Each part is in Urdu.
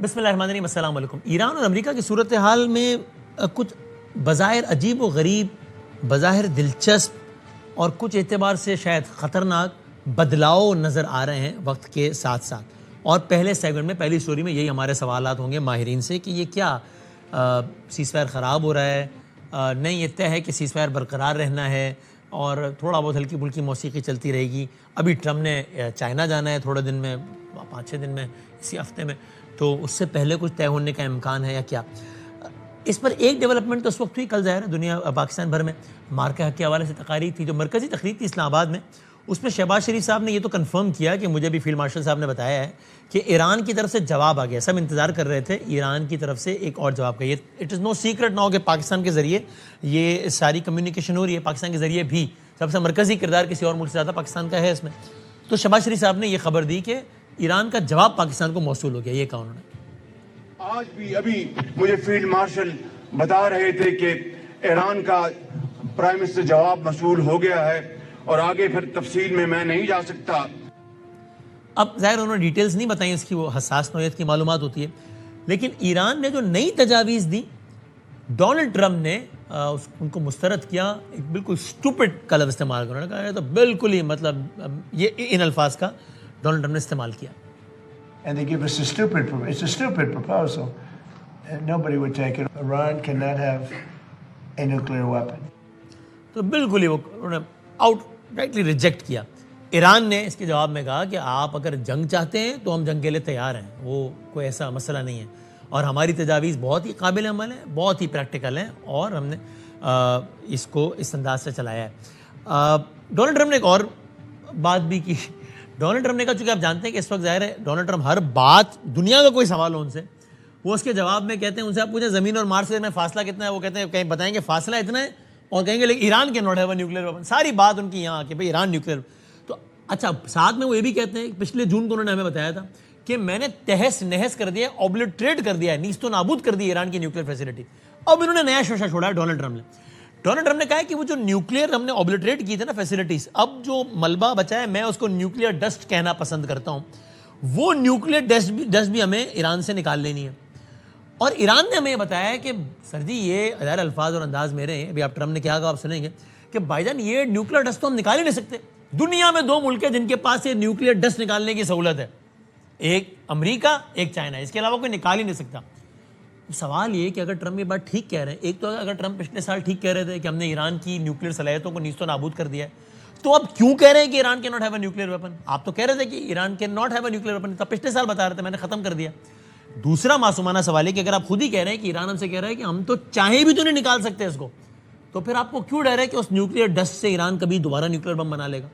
بسم اللہ الرحمن الرحیم. السلام علیکم. ایران اور امریکہ کی صورتحال میں کچھ بظاہر عجیب و غریب, بظاہر دلچسپ اور کچھ اعتبار سے شاید خطرناک بدلاؤ نظر آ رہے ہیں وقت کے ساتھ ساتھ. اور پہلے سیگمنٹ میں, پہلی سٹوری میں یہی ہمارے سوالات ہوں گے ماہرین سے کہ یہ کیا سیز فائر خراب ہو رہا ہے, نہیں یہ طے ہے کہ سیز فائر برقرار رہنا ہے اور تھوڑا بہت ہلکی پھلکی موسیقی چلتی رہے گی. ابھی ٹرمپ نے چائنا جانا ہے تھوڑے دن میں, 5-6 دن میں, اسی ہفتے میں, تو اس سے پہلے کچھ طے ہونے کا امکان ہے یا کیا. اس پر ایک ڈیولپمنٹ تو اس وقت ہوئی, کل ظاہر ہے دنیا پاکستان بھر میں مارکہ حق کے حوالے سے تقاریر تھی, جو مرکزی تقریر تھی اسلام آباد میں. اس میں شہباز شریف صاحب نے یہ تو کنفرم کیا کہ مجھے بھی فیلڈ مارشل صاحب نے بتایا ہے کہ ایران کی طرف سے جواب آ گیا. سب انتظار کر رہے تھے ایران کی طرف سے ایک اور جواب کا. یہ it is no secret now کہ پاکستان کے ذریعے یہ ساری کمیونیکیشن ہو رہی ہے, پاکستان کے ذریعے بھی. سب سے مرکزی کردار کسی اور ملک سے زیادہ پاکستان کا ہے اس میں. تو شہباز شریف صاحب نے یہ خبر دی کہ ایران کا جواب پاکستان کو موصول ہو گیا. یہ کہا انہوں نے. آج بھی ابھی مجھے فیلڈ مارشل بتا رہے تھے کہ ایران کا پرائم منسٹر جواب موصول ہو گیا ہے, اور آگے پھر تفصیل میں نہیں جا سکتا. اب ظاہر انہوں نے ڈیٹیلز نہیں بتائیں, اس کی وہ حساس نوعیت کی معلومات ہوتی ہے. لیکن ایران نے جو نئی تجاویز دی, ڈونلڈ ٹرمپ نے ان کو مسترد کیا. ایک بالکل سٹوپڈ کا لفظ استعمال کرنے کہا, تو بالکل ہی مطلب یہ ان الفاظ کا ڈونلڈ ٹرمپ نے استعمال کیا. And they give us it's a stupid proposal. And nobody would take it. Iran cannot have a nuclear weapon. تو بالکل ہی وہ انہوں نے آؤٹ رائٹلی ریجیکٹ کیا. ایران نے اس کے جواب میں کہا کہ آپ اگر جنگ چاہتے ہیں تو ہم جنگ کے لیے تیار ہیں, وہ کوئی ایسا مسئلہ نہیں ہے, اور ہماری تجاویز بہت ہی قابل عمل ہیں, بہت ہی پریکٹیکل ہیں, اور ہم نے اس کو اس انداز سے چلایا ہے. ڈونلڈ ٹرمپ نے ایک اور بات بھی کی. ڈونلڈ ٹرمپ نے کہا, چونکہ آپ جانتے ہیں کہ اس وقت ظاہر ہے ڈونلڈ ٹرمپ ہر بات, دنیا کا کوئی سوال ہو ان سے, وہ اس کے جواب میں کہتے ہیں, ان سے آپ پوچھیں زمین اور مارس سے فاصلہ کتنا ہے, وہ کہتے ہیں کہیں بتائیں گے فاصلہ اتنا ہے, اور کہیں گے لیکن ایران کے not have a nuclear weapon. ساری بات ان کی یہاں کہ بھائی ایران نیوکلیئر. تو اچھا ساتھ میں وہ یہ بھی کہتے ہیں, پچھلے جون کو انہوں نے ہمیں بتایا تھا کہ میں نے تہس نہس کر دیا, اوبلیٹریٹ کر دیا ہے, نیست و نابود کر دی ایران کی نیوکلیئر فیسلٹی. اب انہوں نے نیا شوشہ چھوڑا ہے ڈونلڈ ٹرمپ نے. ڈونلڈ ٹرمپ نے کہا ہے کہ وہ جو نیوکلیئر ہم نے اوبلیٹریٹ کی تھے نا فیسلٹیز, اب جو ملبہ بچا ہے میں اس کو نیوکلیئر ڈسٹ کہنا پسند کرتا ہوں. وہ نیوکلیئر ڈسٹ بھی ہمیں ایران سے نکال لینی ہے. اور ایران نے ہمیں یہ بتایا ہے کہ سر جی یہ ظاہر الفاظ اور انداز میرے ہیں, ابھی آپ ٹرمپ نے کیا کہا آپ سنیں گے, کہ بھائی جان یہ نیوکلیئر ڈسٹ تو ہم نکال ہی نہیں سکتے. دنیا میں 2 ملک ہیں جن کے پاس یہ نیوکلیئر ڈسٹ نکالنے کی سہولت ہے, ایک امریکہ, ایک چائنا, اس کے علاوہ کوئی نکال ہی نہیں سکتا. سوال یہ کہ اگر ٹرمپ یہ بات ٹھیک کہہ رہے ہیں, ایک تو اگر ٹرمپ پچھلے سال ٹھیک کہہ رہے تھے کہ ہم نے ایران کی نیوکلیئر صلاحیتوں کو نیست و نابود کر دیا ہے, تو اب کیوں کہہ رہے ہیں کہ ایران کے not have a nuclear weapon? آپ تو کہہ رہے تھے کہ ایران کے not have a nuclear weapon, تب پچھلے سال بتا رہے تھے میں نے ختم کر دیا. دوسرا معصومانہ سوال ہے کہ اگر آپ خود ہی کہہ رہے ہیں کہ ایران ہم سے کہہ رہا ہے کہ ہم تو چاہیں بھی تو نہیں نکال سکتے اس کو, تو پھر آپ کو کیوں ڈر ہے کہ اس نیوکلیئر ڈسٹ سے ایران کبھی دوبارہ نیوکلیئر بم بنا لے گا؟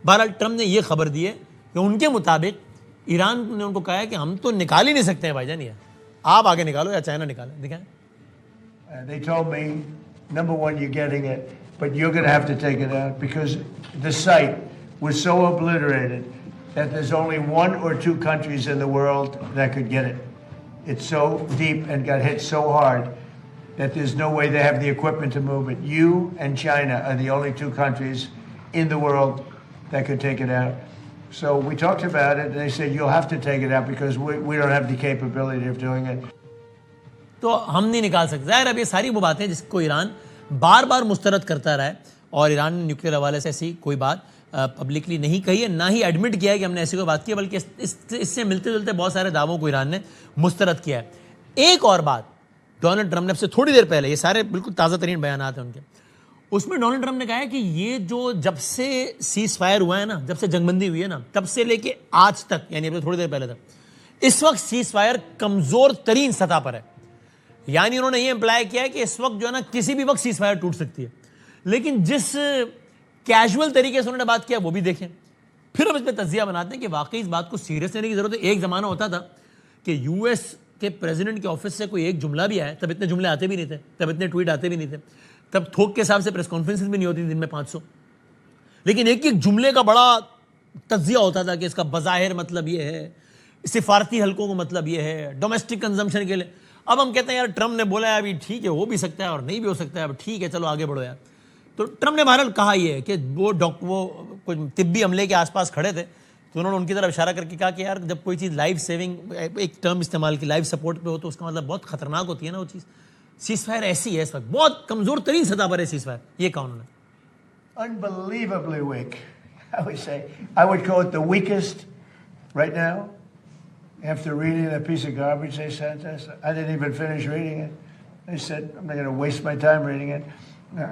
بہرحال ٹرمپ نے یہ خبر دی ہے کہ ان کے مطابق ایران نے ان کو کہا ہے کہ ہم تو نکال ہی نہیں سکتے ہیں بھائی جان, یہ آپ آگے نکالو یا چائنا نکالیں. دکھائیں. They told me, number one, you're getting it, but you're going to have to take it out because the site was so obliterated that there's only 1 or 2 countries in the world that could get it. It's so deep and got hit so hard that there's no way they have the equipment to move it. You and China are the only 2 countries in the world that could take it out. So we talked about it, and they said, you'll have to take it out because we don't have the capability of doing it. تو ہم نہیں نکال سکتے. ظاہر اب یہ ساری وہ باتیں جس کو ایران بار بار مسترد کرتا رہا ہے, اور ایران نے نیوکلیئر حوالے سے ایسی کوئی بات پبلکلی نہیں کہی ہے, نہ ہی ایڈمٹ کیا ہے کہ ہم نے ایسی کوئی بات کی ہے, بلکہ اس سے ملتے جلتے بہت سارے دعووں کو ایران نے مسترد کیا ہے. ایک اور بات ڈونلڈ ٹرمپ نے اب سے تھوڑی دیر پہلے, یہ سارے بالکل تازہ ترین بیانات ہیں ان کے, اس میں ڈونلڈ ٹرمپ نے کہا ہے کہ یہ جو جب سے سیز فائر ہوا ہے نا, جب سے جنگ بندی ہوئی ہے نا, تب سے لے کے آج تک, یعنی اب تھوڑی دیر پہلے تک, اس وقت سیز فائر کمزور ترین سطح پر ہے. یعنی انہوں نے یہ امپلائی کیا ہے کہ اس وقت جو ہے نا کسی بھی وقت سیز فائر ٹوٹ سکتی ہے. لیکن جس کیجول طریقے سے انہوں نے بات کیا وہ بھی دیکھیں. پھر ہم اس پہ تجزیہ بناتے ہیں کہ واقعی اس بات کو سیریس لینے کی ضرورت ہے. ایک زمانہ ہوتا تھا کہ یو ایس کے پریزیڈنٹ کے آفس سے کوئی ایک جملہ بھی آیا, تب اتنے جملے آتے بھی نہیں تھے, تب اتنے ٹویٹ آتے بھی نہیں تھے, تب تھوک کے حساب سے پریس کانفرنس بھی نہیں ہوتی دن میں 500. لیکن ایک ایک جملے کا بڑا تجزیہ ہوتا تھا کہ اس کا بظاہر مطلب یہ ہے, سفارتی حلقوں کو مطلب یہ ہے, ڈومیسٹک کنزمپشن کے لیے. اب ہم کہتے ہیں یار ٹرمپ نے بولا ہے ابھی ٹھیک ہے, ہو بھی سکتا ہے اور نہیں بھی ہو سکتا ہے, اب ٹھیک ہے چلو آگے بڑھو یار. تو ٹرمپ نے بہرحال کہا یہ ہے کہ وہ کچھ طبی عملے کے آس پاس کھڑے تھے, تو انہوں نے ان کی طرف اشارہ کر کے کہا کہ یار جب کوئی چیز لائف سیونگ ایک ٹرم استعمال کی لائف سپورٹ پہ ہو تو اس کا مطلب بہت خطرناک ہوتی ہے نا وہ چیز. سیز فائر ایسی ہے اس وقت, بہت کمزور ترین سطح پر ہے سیز فائر. یہ کہا انہوں نے. Unbelievably weak. I would call it the weakest right now. After reading that piece of garbage they sent us, I didn't even finish reading it. They said, I'm not going to waste my time reading it.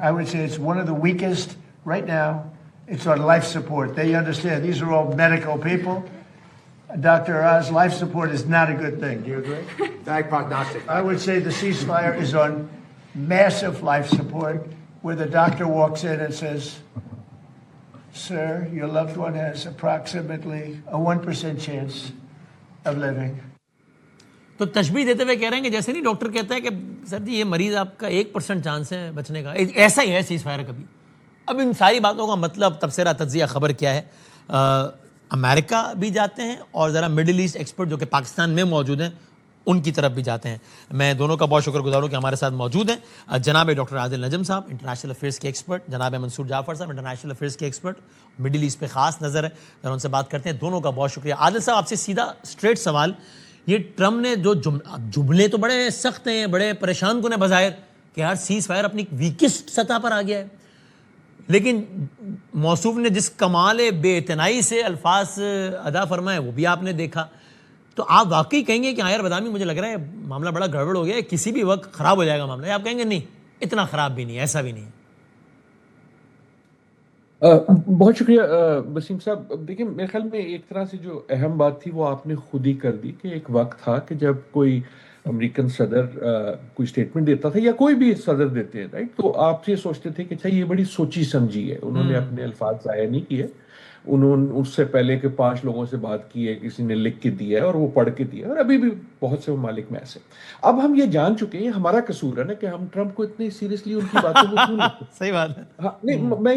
I would say it's one of the weakest right now. It's on life support. They understand. These are all medical people. Dr. Oz, life support is not a good thing. Do you agree? Bad prognostic. I would say the ceasefire is on massive life support, where the doctor walks in and says, sir, your loved one has approximately a 1% chance of living. تو تشبیہ دیتے ہوئے کہہ رہے ہیں کہ جیسے نہیں ڈاکٹر کہتا ہے کہ سر جی یہ مریض آپ کا 1% چانس ہے بچنے کا, ایسا ہی ہے سیز فائر کبھی. اب ان ساری باتوں کا مطلب تبصرہ تجزیہ خبر کیا ہے. امریکہ بھی جاتے ہیں اور ذرا مڈل ایسٹ ایکسپرٹ جو کہ پاکستان میں موجود ہیں ان کی طرف بھی جاتے ہیں. میں دونوں کا بہت شکر گزار ہوں کہ ہمارے ساتھ موجود ہیں جناب ڈاکٹر عادل نجم صاحب انٹرنیشنل افیئرس کے ایکسپرٹ, جناب منصور جعفر صاحب انٹرنیشنل افیئرس کے ایکسپرٹ, مڈل ایسٹ پہ خاص نظر ہے, ذرا ان سے بات کرتے ہیں. دونوں کا بہت شکریہ. عادل صاحب آپ سے سیدھا اسٹریٹ سوال, یہ ٹرمپ نے جو جملے تو بڑے سخت ہیں, بڑے پریشان کن ہیں بظاہر کہ یار سیز فائر اپنی ویکسٹ سطح پر آ گیا ہے, لیکن موصوف نے جس کمال بے اعتنائی سے الفاظ ادا فرمائے وہ بھی آپ نے دیکھا. تو آپ واقعی کہیں گے کہ ہاں یار بدامی مجھے لگ رہا ہے معاملہ بڑا گڑبڑ ہو گیا ہے, کسی بھی وقت خراب ہو جائے گا معاملہ, یا آپ کہیں گے نہیں اتنا خراب بھی نہیں, ایسا بھی نہیں ہے؟ بہت شکریہ وسیم صاحب. دیکھیں میرے خیال میں ایک طرح سے جو اہم بات تھی وہ آپ نے خود ہی کر دی کہ ایک وقت تھا کہ جب کوئی امریکن صدر کوئی اسٹیٹمنٹ دیتا تھا یا کوئی بھی صدر دیتے ہیں رائٹ, تو آپ یہ سوچتے تھے کہ اچھا یہ بڑی سوچی سمجھی ہے, انہوں نے اپنے الفاظ ضائع نہیں کیے, انہوں نے اس سے پہلے کہ 5 لوگوں سے بات کی ہے, کسی نے لکھ کے دیا ہے اور وہ پڑھ کے دیا ہے, اور ابھی بھی بہت سے ممالک میں ایسے. اب ہم یہ جان چکے ہیں, ہمارا قصور ہے نا کہ ہم ٹرمپ کو اتنی سیریسلی ان کی باتوں کو کیوں لیتے ہیں. صحیح بات ہے. ہاں نہیں میں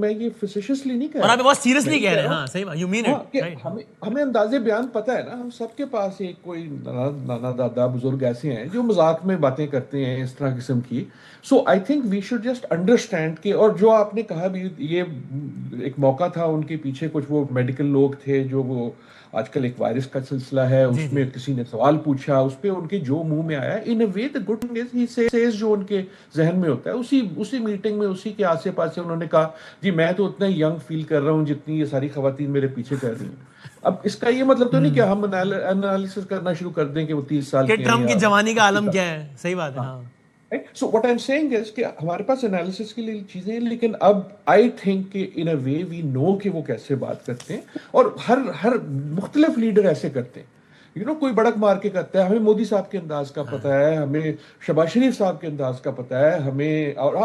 یہ فیسیشلی نہیں کہہ اور رہا, آپ بہت سیریسلی کہہ رہے ہیں. ہاں صحیح بات, یو مین کہ اٹ. ہمیں اندازے بیان پتہ ہے نا, ہم سب کے پاس ایک کوئی نانا دادا بزرگ ایسے ہیں جو مذاق میں باتیں کرتے ہیں اس طرح قسم کی. So I think we should just understand کہ, اور جو آپ نے کہا بھی یہ ایک موقع تھا, ان کے پیچھے کچھ وہ میڈیکل لوگ تھے جو وہ آج کل ایک وائرس کا سلسلہ ہے اس میں کسی نے سوال پوچھا, اس پہ ان کے جو منہ میں آیا ان اے وے the good thing is he says جو ان کے ذہن میں ہوتا ہے اسی میٹنگ میں اسی کے آسے پاسے انہوں نے کہا جی میں تو اتنا ینگ فیل کر رہا ہوں جتنی یہ ساری خواتین میرے پیچھے کر رہی ہیں. اب اس کا یہ مطلب تو نہیں کہ ہم انالیسس کرنا شروع کر دیں کہ وہ 30 سال کہ ٹرمپ کی جوانی کا عالم کیا ہے. صحیح بات ہے. ہاں So what I'm saying is کہ ہمارے پاس انالیسس کے لیے چیزیں ہیں, لیکن اب I think کہ in a way we know کہ وہ کیسے بات کرتے ہیں, اور ہر مختلف لیڈر ایسے کرتے ہیں. کوئی بڑک مار کے کرتا ہے, ہمیں مودی صاحب کے انداز کا پتہ ہے, ہمیں شہباز شریف صاحب کے انداز کا پتہ ہے, ہمیں اور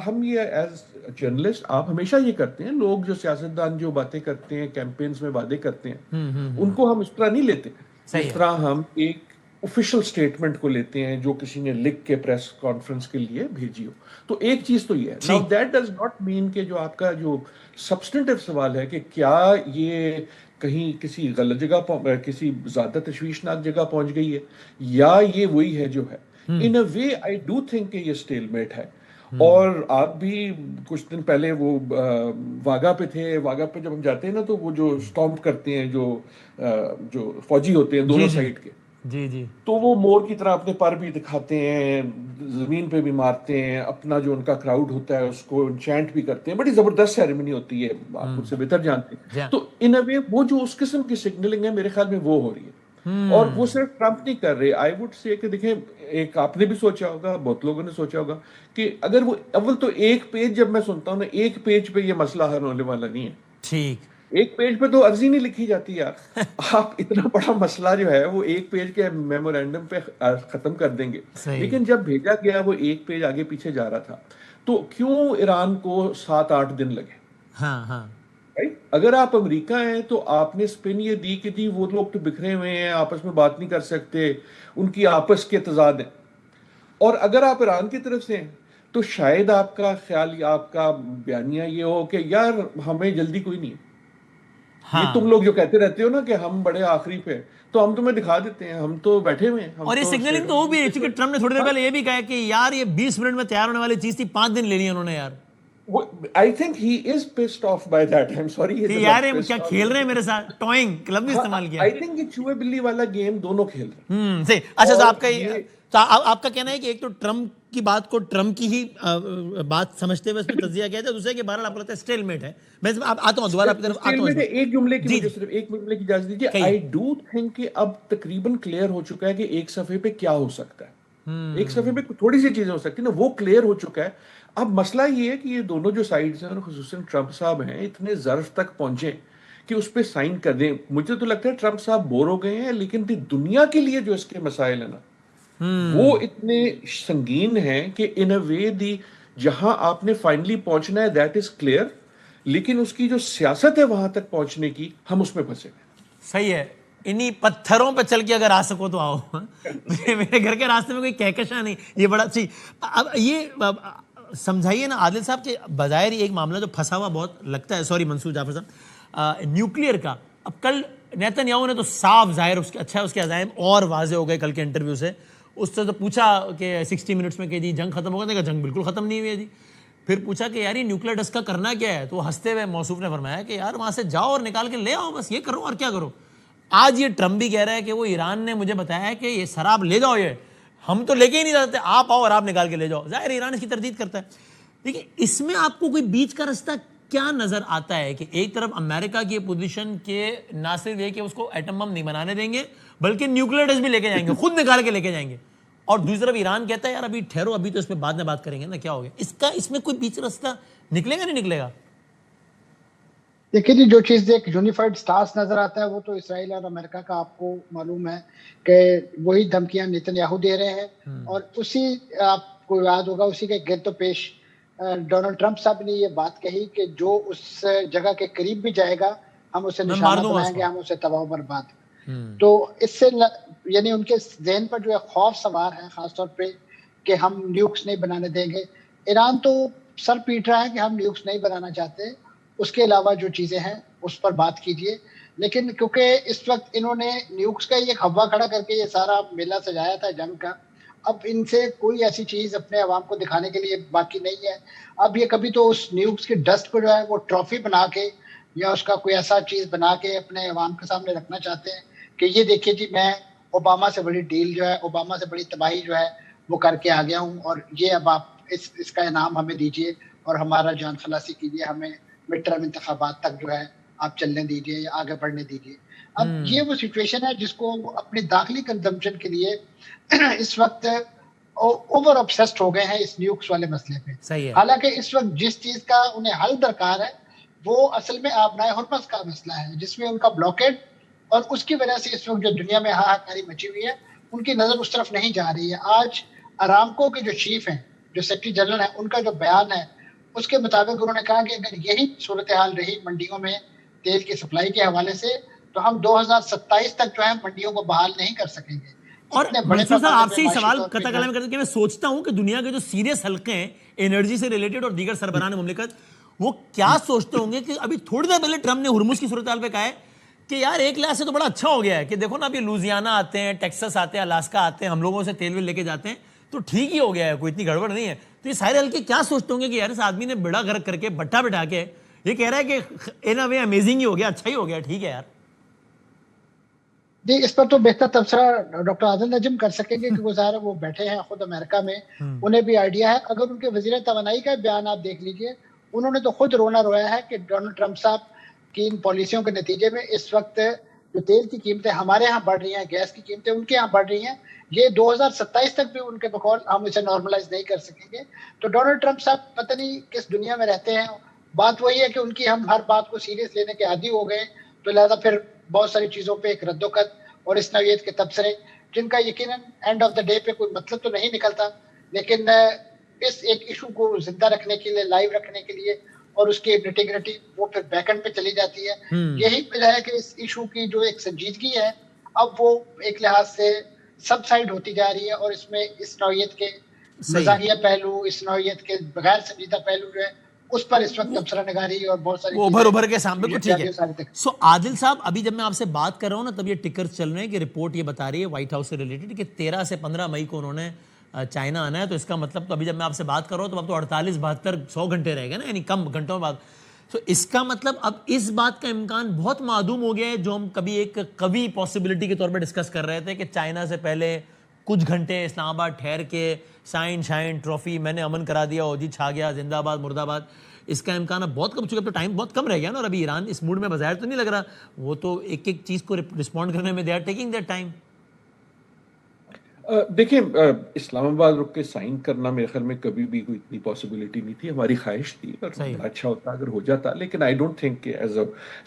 ہم یہ ایز جرنلسٹ آپ ہمیشہ یہ کرتے ہیں, لوگ جو سیاستدان جو باتیں کرتے ہیں کیمپینز میں وعدے کرتے ہیں ان کو ہم اس طرح نہیں لیتے اس طرح ہم ایک آفیشیل اسٹیٹمنٹ کو لیتے ہیں جو کسی نے لکھ کے پریس کانفرنس کے لیے بھیجی ہو. تو ایک چیز تو یہ ہے. Now that does not mean کہ جو آپ کا جو سبسٹنٹیو سوال ہے کہ کیا یہ کہیں کسی غلط جگہ کسی زیادہ تشویشناک جگہ پہنچ گئی ہے یا یہ وہی ہے جو ہے, ان اے وے آئی ڈو تھنک کہ یہ اسٹیل میٹ ہے. اور آپ بھی کچھ دن پہلے وہ واگا پہ تھے, واگا پہ جب ہم جاتے ہیں نا تو وہ جو اسٹامپ کرتے ہیں جو فوجی ہوتے ہیں دونوں سائڈ کے, جی تو وہ مور کی طرح اپنے پر بھی دکھاتے ہیں, زمین پہ بھی مارتے ہیں, اپنا جو ان کا کراؤڈ ہوتا ہے اس کو انچینٹ بھی کرتے ہیں. بڑی زبردست سیریمنی ہوتی ہے, آپ خود سے بہتر جانتے ہیں. تو ان اے وے وہ جو اس قسم کی سگنلنگ ہے میرے خیال میں وہ ہو رہی ہے, اور وہ صرف ٹرمپ نہیں کر رہے. آئی وڈ سے کہ دیکھیں ایک آپ نے بھی سوچا ہوگا, بہت لوگوں نے سوچا ہوگا کہ اگر وہ اول تو ایک پیج جب میں سنتا ہوں نا, ایک پیج پہ یہ مسئلہ حل ہونے والا نہیں ہے. ٹھیک, ایک پیج پہ تو عرضی نہیں لکھی جاتی یار. آپ اتنا بڑا مسئلہ جو ہے وہ ایک پیج کے میمورینڈم پہ ختم کر دیں گے, لیکن جب بھیجا گیا وہ ایک پیج آگے پیچھے جا رہا تھا. تو کیوں ایران کو 7-8 دن لگے؟ ہاں اگر آپ امریکہ ہیں تو آپ نے اسپن یہ دی کہ وہ لوگ تو بکھرے ہوئے ہیں, آپس میں بات نہیں کر سکتے, ان کی آپس کے تضاد ہیں. اور اگر آپ ایران کی طرف سے ہیں تو شاید آپ کا خیال یا آپ کا بیانیہ یہ ہو کہ یار ہمیں جلدی کوئی نہیں ہے. یہ تم لوگ جو کہتے رہتے ہو نا کہ ہم بڑے آخری پہ, تو ہم تمہیں دکھا دیتے ہیں, ہم تو بیٹھے ہوئے ہیں. اور یہ سگنلنگ تو وہ بھی ہے, چونکہ ٹرمپ نے تھوڑی دیر پہلے یہ بھی کہا کہ یار یہ 20 منٹ میں تیار ہونے والی چیز تھی, 5 دن لے لی انہوں نے یار. I think he is pissed off by that. I'm sorry. کہ یار یہ کیا کھیل رہے ہیں میرے ساتھ, ٹوئنگ لفظ بھی استعمال کیا. I think یہ چوہے بلی والا گیم دونوں کھیل رہے ہیں. صحیح. اچھا تو آپ کا کہنا ہے کہ ایک تو ٹرمپ کی بات کو ٹرمپ کی ہی بات سمجھتے ہوئے اس میں تجزیہ کیا جائے, دوسرے کہ بہرحال آپ کو لگتا ہے اسٹیل میٹ ہے. میں آتا ہوں دوبارہ آپ کی طرف آتا ہوں. ایک جملے کی مجھے صرف ایک جملے کی اجازت دیجیے. I do think کہ اب تقریباً کلیئر ہو چکا ہے کہ ایک صفحے پہ کیا ہو سکتا ہے, ایک صفحے پہ تھوڑی سی چیزیں ہو سکتی ہیں نا, وہ کلیئر ہو چکا ہے. اب مسئلہ یہ ہے کہ یہ دونوں جو سائڈز ہیں اور خصوصاً ٹرمپ صاحب ہیں اتنے ظرف تک پہنچے کہ اس پہ سائن کر دیں. مجھے تو لگتا ہے ٹرمپ صاحب بور ہو گئے ہیں, لیکن دنیا کے لیے جو اس کے مسائل ہیں نا وہ اتنے سنگین ہیں کہ ان اے وے جہاں آپ نے فائنلی پہنچنا ہے دیٹ از کلیئر, لیکن اس کی جو سیاست ہے وہاں تک پہنچنے کی ہم اس میں پھنسے گئے. صحیح ہے. انہی پتھروں پہ چل کے اگر آ سکو تو آؤ. میرے گھر کے راستے میں کوئی کہکشاں نہیں. یہ بڑا سی اب یہ سمجھائیے نا عادل صاحب کہ بظاہر ایک معاملہ جو پھنسا ہوا بہت لگتا ہے, سوری منصور جعفر صاحب, نیوکلیئر کا. اب کل نیتن یاہو نے تو صاف ظاہر اس کے عزائم اور واضح ہو گئے کل کے انٹرویو سے. اس سے تو پوچھا کہ 60 منٹس میں کہ جی جنگ ختم ہوگا, دیکھا جنگ بالکل ختم نہیں ہوئی ہے جی. پھر پوچھا کہ یار یہ نیوکلیئر ڈسٹ کا کرنا کیا ہے, تو وہ ہنستے ہوئے موصوف نے فرمایا کہ یار وہاں سے جاؤ اور نکال کے لے آؤ, بس یہ کرو اور کیا کرو. آج یہ ٹرمپ بھی کہہ رہا ہے کہ وہ ایران نے مجھے بتایا ہے کہ یہ سراب لے جاؤ, یہ ہم تو لے کے ہی نہیں جاتے, آپ آؤ اور آپ نکال کے لے جاؤ. ظاہر ایران اس کی تردید کرتا ہے. دیکھیں اس میں آپ کو کوئی بیچ کا رستہ کیا نظر آتا ہے کہ ایک طرف امریکہ کی پوزیشن کے نہ صرف یہ کہ اس کو ایٹم بم نہیں بنانے دیں گے بلکہ نیوکلیئر ڈسٹ بھی لے کے جائیں گے, خود نکال کے لے کے جائیں گے, اور دوسری طرف ایران کہتا ہے یار ابھی ٹھہرو, ابھی تو اس پہ بعد میں بات کریں گے نا, کیا ہو گیا. اس میں کوئی بیچ رستہ نکلے گا نہیں نکلے گا؟ دیکھیے جی, جو چیز ایک یونیفائڈ سٹارس نظر آتا ہے وہ تو اسرائیل اور امریکہ کا آپ کو معلوم ہے کہ وہی دھمکیاں نیتن یاہو دے رہے ہیں, اور اسی آپ کو یاد ہوگا اسی کے گرد و پیش ڈونلڈ ٹرمپ صاحب نے یہ بات کہی کہ جو اس جگہ کے قریب بھی جائے گا ہم اسے نشانہ بنائیں گے, ہم اسے تباہ و برباد. تو اس سے یعنی ان کے ذہن پر جو ہے خوف سوار ہے خاص طور پہ کہ ہم نیوکس نہیں بنانے دیں گے. ایران تو سر پیٹ رہا ہے کہ ہم نیوکس نہیں بنانا چاہتے, اس کے علاوہ جو چیزیں ہیں اس پر بات کیجیے. لیکن کیونکہ اس وقت انہوں نے نیوکس کا ایک ہوا کھڑا کر کے یہ سارا میلہ سجایا تھا جنگ کا, اب ان سے کوئی ایسی چیز اپنے عوام کو دکھانے کے لیے باقی نہیں ہے. اب یہ کبھی تو اس نیوکس کی ڈسٹ کو جو ہے وہ ٹرافی بنا کے یا اس کا کوئی ایسا چیز بنا کے اپنے عوام کے سامنے رکھنا چاہتے ہیں کہ یہ دیکھیے جی میں اوباما سے بڑی ڈیل جو ہے, اوباما سے بڑی تباہی جو ہے وہ کر کے آ گیا ہوں, اور یہ اب آپ اس کا انعام ہمیں دیجیے اور ہمارا جان خلاصی کیجیے, ہمیں مڈ ٹرم انتخابات تک جو ہے آپ چلنے دیجیے یا آگے بڑھنے دیجیے. اب یہ وہ سچویشن ہے جس کو اپنی داخلی کنزمپشن کے لیے اس وقت اوور obsessed ہو گئے ہیں اس نیوکس والے مسئلے پہ. حالانکہ اس وقت جس چیز کا انہیں حل درکار ہے وہ اصل میں آبنائے ہرمز کا مسئلہ ہے, جس میں ان کا بلاکیڈ, اور اس کی وجہ سے اس وقت جو دنیا میں ہاہاکاری مچی ہوئی ہے ان کی نظر اس طرف نہیں جا رہی ہے. آج ارامکو کے جو چیف ہیں, جو سیکرٹری جنرل ہیں, ان کا جو بیان ہے اس کے مطابق انہوں نے کہا کہ اگر یہی صورتحال رہی منڈیوں میں تیل کی سپلائی کے حوالے سے تو ہم 2027 تک جو ہے منڈیوں کو بحال نہیں کر سکیں گے. اور منصور صاحب آپ سے ہی سوال قطع کلام کرتے ہیں کہ میں سوچتا ہوں کہ دنیا کے جو سیریس حلقے ہیں انرجی سے ریلیٹڈ اور دیگر سربراہان مملکت, وہ کیا سوچتے ہوں گے کہ ابھی تھوڑی دیر پہلے ٹرمپ نے ہرمز کی صورتحال پہ کہا ہے کہ یار ایک لحاظ سے تو بڑا اچھا ہو گیا ہے کہ دیکھو نا ابھی لوزیانا آتے ہیں, ٹیکسس آتے ہیں, الاسکا آتے ہیں, ہم لوگوں سے تیل ویل لے کے جاتے ہیں, تو ٹھیک ہی ہو گیا ہے, کوئی اتنی گڑبڑ نہیں ہے. تو یہ سارے حلقے کیا سوچتے ہوں گے کہ یار اس آدمی نے بڑا غرق کر کے بٹھا بٹھا کے یہ کہہ رہا ہے کہ ان اے وے امیزنگ ہی ہو گیا, اچھا ہی ہو گیا, ٹھیک ہے یار. جی اس پر تو بہتر تبصرہ ڈاکٹر عادل نجم کر سکیں گے کہ وہ ظاہر وہ بیٹھے ہیں خود امریکہ میں, انہیں بھی آئیڈیا ہے. اگر ان کے وزیر توانائی کا بیان آپ دیکھ لیجئے, انہوں نے تو خود رونا رویا ہے کہ ڈونلڈ ٹرمپ صاحب کی ان پالیسیوں کے نتیجے میں اس وقت جو تیل کی قیمتیں ہمارے ہاں بڑھ رہی ہیں, گیس کی قیمتیں ان کے ہاں بڑھ رہی ہیں, یہ 2027 تک بھی ان کے بقول ہم اسے نارملائز نہیں کر سکیں گے. تو ڈونلڈ ٹرمپ صاحب پتہ نہیں کس دنیا میں رہتے ہیں. بات وہی ہے کہ ان کی ہم ہر بات کو سیریس لینے کے عادی ہو گئے, تو لہذا پھر بہت ساری چیزوں پہ ایک رد و قد اور اس نوعیت کے تبصرے جن کا یقیناً اینڈ آف دا ڈے پہ کوئی مطلب تو نہیں نکلتا, لیکن اس ایک ایشو کو زندہ رکھنے کے لیے, لائیو رکھنے کے لیے, اور اس کی انٹیگریٹی وہ پھر بیک اینڈ پہ چلی جاتی ہے. یہی وجہ ہے کہ اس ایشو کی جو ایک سنجیدگی ہے اب وہ ایک لحاظ سے سب سائڈ ہوتی جا رہی ہے, اور اس میں اس نوعیت کے مزاحیہ پہلو, اس نوعیت کے غیر سنجیدہ پہلو جو ہے اس پر اس وقت تبصرہ نگاری اور بہت ساری ابھر کے سامنے. ٹھیک ہے. سو عادل صاحب ابھی جب میں آپ سے بات کر رہا ہوں نا تب یہ ٹکر چل رہے ہیں کہ رپورٹ یہ بتا رہی ہے وائٹ ہاؤس سے ریلیٹڈ کہ 13 سے 15 مئی کو انہوں نے چائنا آنا ہے تو اس کا مطلب تو ابھی جب میں آپ سے بات کر رہا ہوں تو اب تو 48 72 100 گھنٹے رہ گئے نا, یعنی کم گھنٹوں بعد. تو اس کا مطلب اب اس بات کا امکان بہت معدوم ہو گیا ہے جو ہم کبھی ایک قوی پاسبلٹی کے طور پہ ڈسکس کر رہے تھے کہ چائنا سے پہلے کچھ گھنٹے اسلام آباد ٹھہر کے سائن شائن ٹرافی میں نے امن کرا دیا, اوجی چھا گیا, زندہ آباد مرد آباد. اس کا امکان اب بہت کم, چکا تو ٹائم بہت کم رہ گیا نا, اور ابھی ایران اس موڈ میں بظاہر تو نہیں لگ رہا, وہ تو ایک ایک چیز کو رسپونڈ کرنے میں they are taking their time. دیکھیں اسلام آباد رک کے سائن کرنا میرے خیال میں کبھی بھی کوئی اتنی پاسبلٹی نہیں تھی, ہماری خواہش تھی اور اچھا ہوتا اگر ہو جاتا, لیکن آئی ڈونٹ تھنک کہ ایز اے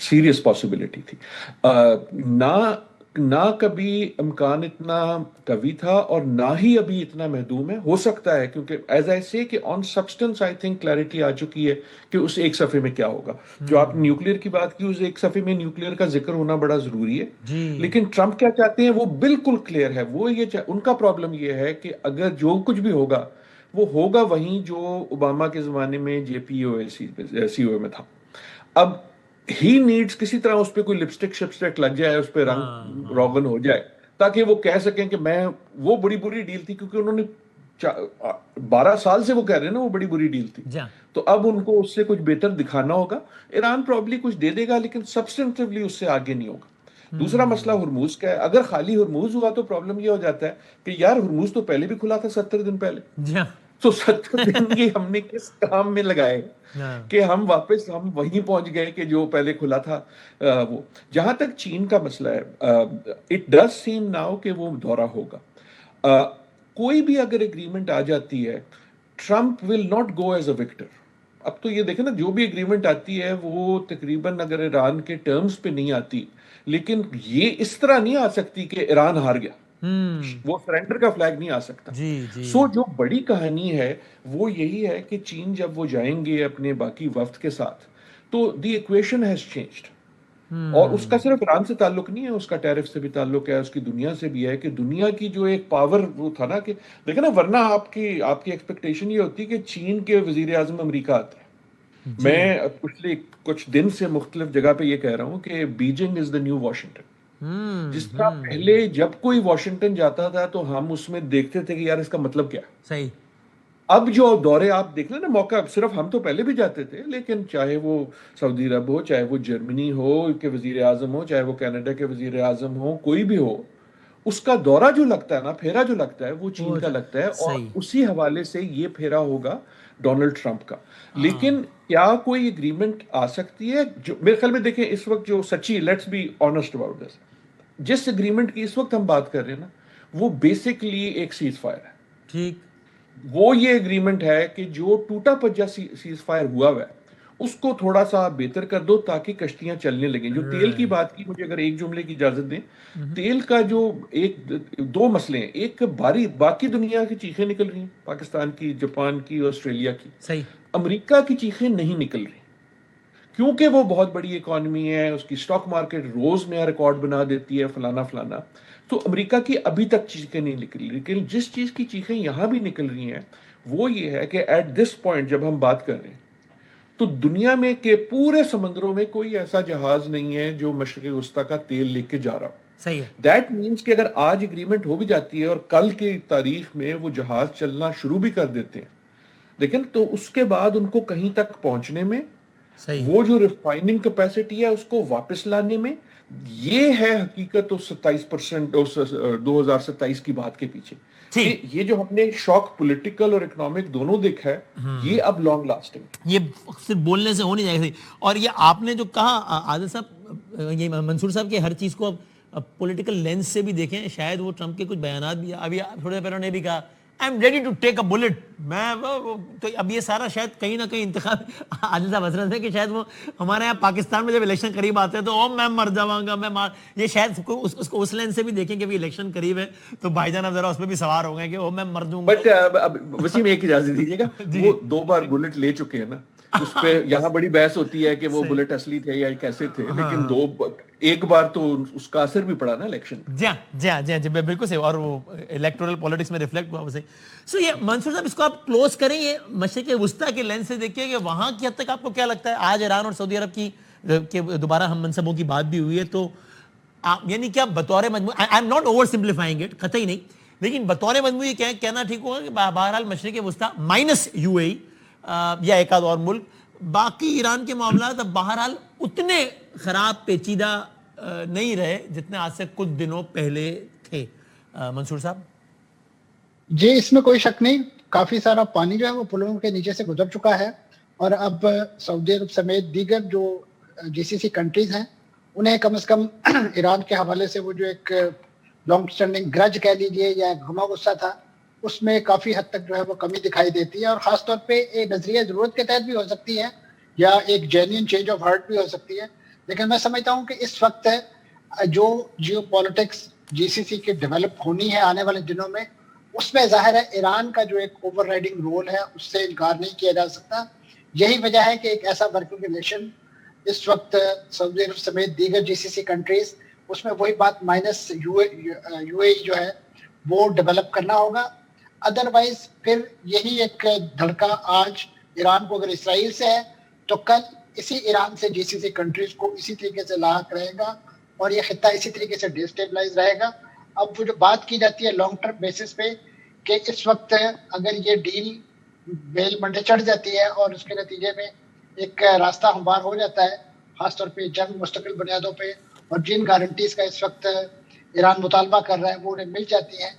سیریس پاسبلٹی تھی. نہ کبھی امکان اتنا قوی تھا اور نہ ہی ابھی اتنا محدود ہے. ہو سکتا ہے کیونکہ ایز آئی سے کہ آن سبسٹنس آئی تھنک کلیئرٹی آ چکی ہے کہ اس ایک صفحے میں کیا ہوگا. جو آپ نے نیوکلیئر کی بات کی, اس ایک صفحے میں نیوکلیئر کا ذکر ہونا بڑا ضروری ہے, لیکن ٹرمپ کیا چاہتے ہیں وہ بالکل کلیئر ہے. وہ یہ ان کا پرابلم یہ ہے کہ اگر جو کچھ بھی ہوگا وہ ہوگا وہیں جو اوباما کے زمانے میں JPOA میں تھا. اب ہی نیڈز کسی طرح اس پہ کوئی لپسٹک شپسٹک لگ جائے, اس پہ رنگ روغن ہو جائے تاکہ وہ کہہ سکیں کہ میں, وہ بڑی بری ڈیل تھی, کیونکہ انہوں نے 12 سال سے وہ کہہ رہے ہیں نا وہ بڑی بری ڈیل تھی. تو اب ان کو اس سے کچھ بہتر دکھانا ہوگا. ایران پرابلی کچھ دے دے گا لیکن سبسٹنٹیولی اس سے آگے نہیں ہوگا. دوسرا مسئلہ ہرموز کا ہے. اگر خالی ہرموز ہوا تو پرابلم یہ ہو جاتا ہے کہ یار ہرموز تو پہلے بھی کھلا تھا 70 دن پہلے, تو 70 دن یہ ہم نے کس کام میں لگائے کہ ہم واپس ہم وہیں پہنچ گئے کہ جو پہلے کھلا تھا. وہ جہاں تک چین کا مسئلہ ہے, اٹ ڈز سیم ناؤ کہ وہ دورہ ہوگا. کوئی بھی اگر اگریمنٹ آ جاتی ہے, Trump will not go as a victor. اب تو یہ دیکھیں نا, جو بھی اگریمنٹ آتی ہے وہ تقریباً اگر ایران کے ٹرمز پہ نہیں آتی, لیکن یہ اس طرح نہیں آ سکتی کہ ایران ہار گیا, وہ سرنڈر کا فلیگ نہیں آ سکتا. سو جو بڑی کہانی ہے وہ یہی ہے کہ چین جب وہ جائیں گے اپنے باقی وفد کے ساتھ تو دی ایکویشن ہیز چینجڈ. اور اس کا صرف ایران سے تعلق نہیں ہے, اس کا ٹیرف سے بھی تعلق ہے, اس کی دنیا سے بھی ہے, کہ دنیا کی جو ایک پاور وہ تھا نا کہ دیکھیں نا, ورنہ آپ کی ایکسپیکٹیشن یہ ہوتی کہ چین کے وزیر اعظم امریکہ آتے ہیں. میں پچھلے کچھ دن سے مختلف جگہ پہ یہ کہہ رہا ہوں کہ Beijing is the new Washington. جس طرح پہلے جب کوئی واشنگٹن جاتا تھا تو ہم اس میں دیکھتے تھے کہ یار اس کا مطلب کیا ہے. صحیح. اب جو دورے آپ دیکھ لیں نا, موقع صرف ہم تو پہلے بھی جاتے تھے, لیکن چاہے وہ سعودی عرب ہو, چاہے وہ جرمنی ہو کے وزیر اعظم ہو, چاہے وہ کینیڈا کے وزیر اعظم ہو, کوئی بھی ہو, اس کا دورہ جو لگتا ہے نا, پھیرا جو لگتا ہے وہ چین کا لگتا ہے. اور اسی حوالے سے یہ پھیرا ہوگا ڈونلڈ ٹرمپ کا. لیکن کیا کوئی اگریمنٹ آ سکتی ہے؟ جو میرے خیال میں دیکھیں اس وقت جو سچی, let's be honest about this, جس اگریمنٹ کی اس وقت ہم بات کر رہے ہیں نا, وہ بیسکلی ایک سیز فائر ہے. ٹھیک. وہ یہ اگریمنٹ ہے کہ جو ٹوٹا پجا سیز فائر ہوا ہے اس کو تھوڑا سا بہتر کر دو تاکہ کشتیاں چلنے لگیں. جو تیل کی بات کی, مجھے اگر ایک جملے کی اجازت دیں, تیل کا جو دو مسئلے ہیں. ایک باقی دنیا کی چیخیں نکل رہی ہیں, پاکستان کی, جاپان کی, آسٹریلیا کی. صحیح. امریکہ کی چیخیں نہیں نکل رہی کیونکہ وہ بہت بڑی اکانومی ہے, اس کی اسٹاک مارکیٹ روز نیا ریکارڈ بنا دیتی ہے, فلانا فلانا. تو امریکہ کی ابھی تک چیخیں نہیں نکل رہی. لیکن جس چیز کی چیخیں یہاں بھی نکل رہی ہیں وہ یہ ہے کہ ایٹ دس پوائنٹ جب ہم بات کر رہے ہیں تو دنیا میں کے پورے سمندروں میں کوئی ایسا جہاز نہیں ہے جو مشرق وسطیٰ کا تیل لے کے جا رہا ہو. صحیح ہے. دیٹ مینس کہ اگر آج اگریمنٹ ہو بھی جاتی ہے اور کل کی تاریخ میں وہ جہاز چلنا شروع بھی کر دیتے ہیں, لیکن تو اس کے بعد ان کو کہیں تک پہنچنے میں, وہ جو ریفائننگ کیپیسٹی ہے اس کو واپس لانے میں, یہ ہے حقیقت اس 27% 2027 کی بات کے پیچھے. یہ جو ہم نے شوق پولیٹیکل اور اکنامک دونوں دیکھا ہے, یہ اب لانگ لاسٹنگ, یہ صرف بولنے سے ہو نہیں جائے گا. اور یہ آپ نے جو کہا عادل صاحب, یہ منصور صاحب کے ہر چیز کو اب پولیٹیکل لینس سے بھی دیکھیں. شاید وہ ٹرمپ کے کچھ بیانات بھی, ابھی تھوڑے پہلے نے بھی کہا I am ready to take a bullet. میں تو اب یہ سارا شاید کہیں نہ کہیں انتخاب عادل صاحب حضرت ہے کہ شاید وہ ہمارے یہاں پاکستان میں جب الیکشن قریب آتے ہیں تو او میں مر جاؤں گا, یہ شاید اس کو اس لینس سے بھی دیکھیں کہ الیکشن قریب ہے تو بھائی جان اب ذرا اس پہ بھی سوار ہو گئے کہ او میں مر جوں گا. بٹ وسیم ایک اجازت دیجیے گا, وہ 2 بار بلٹ لے چکے ہیں نا, اس پہ یہاں بڑی بحث ہوتی ہے کہ وہ بلٹ اصلی تھے یا کیسے تھے, لیکن ایک بار تو اس کا اثر بھی پڑا نا الیکشن. جی بالکل صحیح. اور وہ الیکٹورل پالیٹکس میں ریفلیکٹ ہوا اسے. سو یہ منصور صاحب اس کو آپ کلوز کریں, یہ مشرق وسطیٰ کے لینس سے دیکھیے کہ وہاں کی حد تک آپ کو کیا لگتا ہے. آج ایران اور سعودی عرب کی دوبارہ ہم منصبوں کی بات بھی ہوئی ہے, تو یعنی کیا بطور مجموعہ, I am not over simplifying it, قطعی نہیں, لیکن بطور مجموعی یہ کہنا ٹھیک ہوگا کہ بہرحال مشرق وسطیٰ مائنس یو اے ای یا ایک آدھ اور ملک، باقی ایران کے معاملات اب بہرحال اتنے خراب پیچیدہ نہیں رہے جتنے آج سے کچھ دنوں پہلے تھے. منصور صاحب جی اس میں کوئی شک نہیں، کافی سارا پانی جو ہے وہ پلوں کے نیچے سے گزر چکا ہے، اور اب سعودی عرب سمیت دیگر جو جی سی سی کنٹریز ہیں انہیں کم از کم ایران کے حوالے سے وہ جو ایک لانگ اسٹینڈنگ گرج کہہ لیجیے یا غمہ غصہ تھا، اس میں کافی حد تک جو ہے وہ کمی دکھائی دیتی ہے، اور خاص طور پہ ایک نظریہ ضرورت کے تحت بھی ہو سکتی ہے یا ایک جینوئن چینج آف ہارٹ بھی ہو سکتی ہے. لیکن میں سمجھتا ہوں کہ اس وقت جو جیو پالیٹکس جی سی سی کی ڈیولپ ہونی ہے آنے والے دنوں میں، اس میں ظاہر ہے ایران کا جو ایک اوور رائڈنگ رول ہے اس سے انکار نہیں کیا جا سکتا. یہی وجہ ہے کہ ایک ایسا ورکنگ ریلیشن اس وقت سعودی عرب سمیت دیگر جی سی سی کنٹریز، اس میں وہی بات مائنس یو اے ای جو ہے وہ ڈیولپ کرنا ہوگا. ادروائز پھر یہی ایک دھڑکا آج ایران کو اگر اسرائیل سے ہے تو کل اسی ایران سے جی سی سی کنٹریز کو اسی طریقے سے لاحق رہے گا، اور یہ خطہ اسی طریقے سے ڈیسٹیبلائز رہے گا. اب وہ جو بات کی جاتی ہے لانگ ٹرم بیسس پہ کہ اس وقت اگر یہ ڈیل بیل منڈے چڑھ جاتی ہے اور اس کے نتیجے میں ایک راستہ ہموار ہو جاتا ہے، خاص طور پہ جنگ مستقل بنیادوں پہ، اور جن گارنٹیز کا اس وقت ایران مطالبہ کر رہا ہے وہ انہیں مل جاتی ہیں،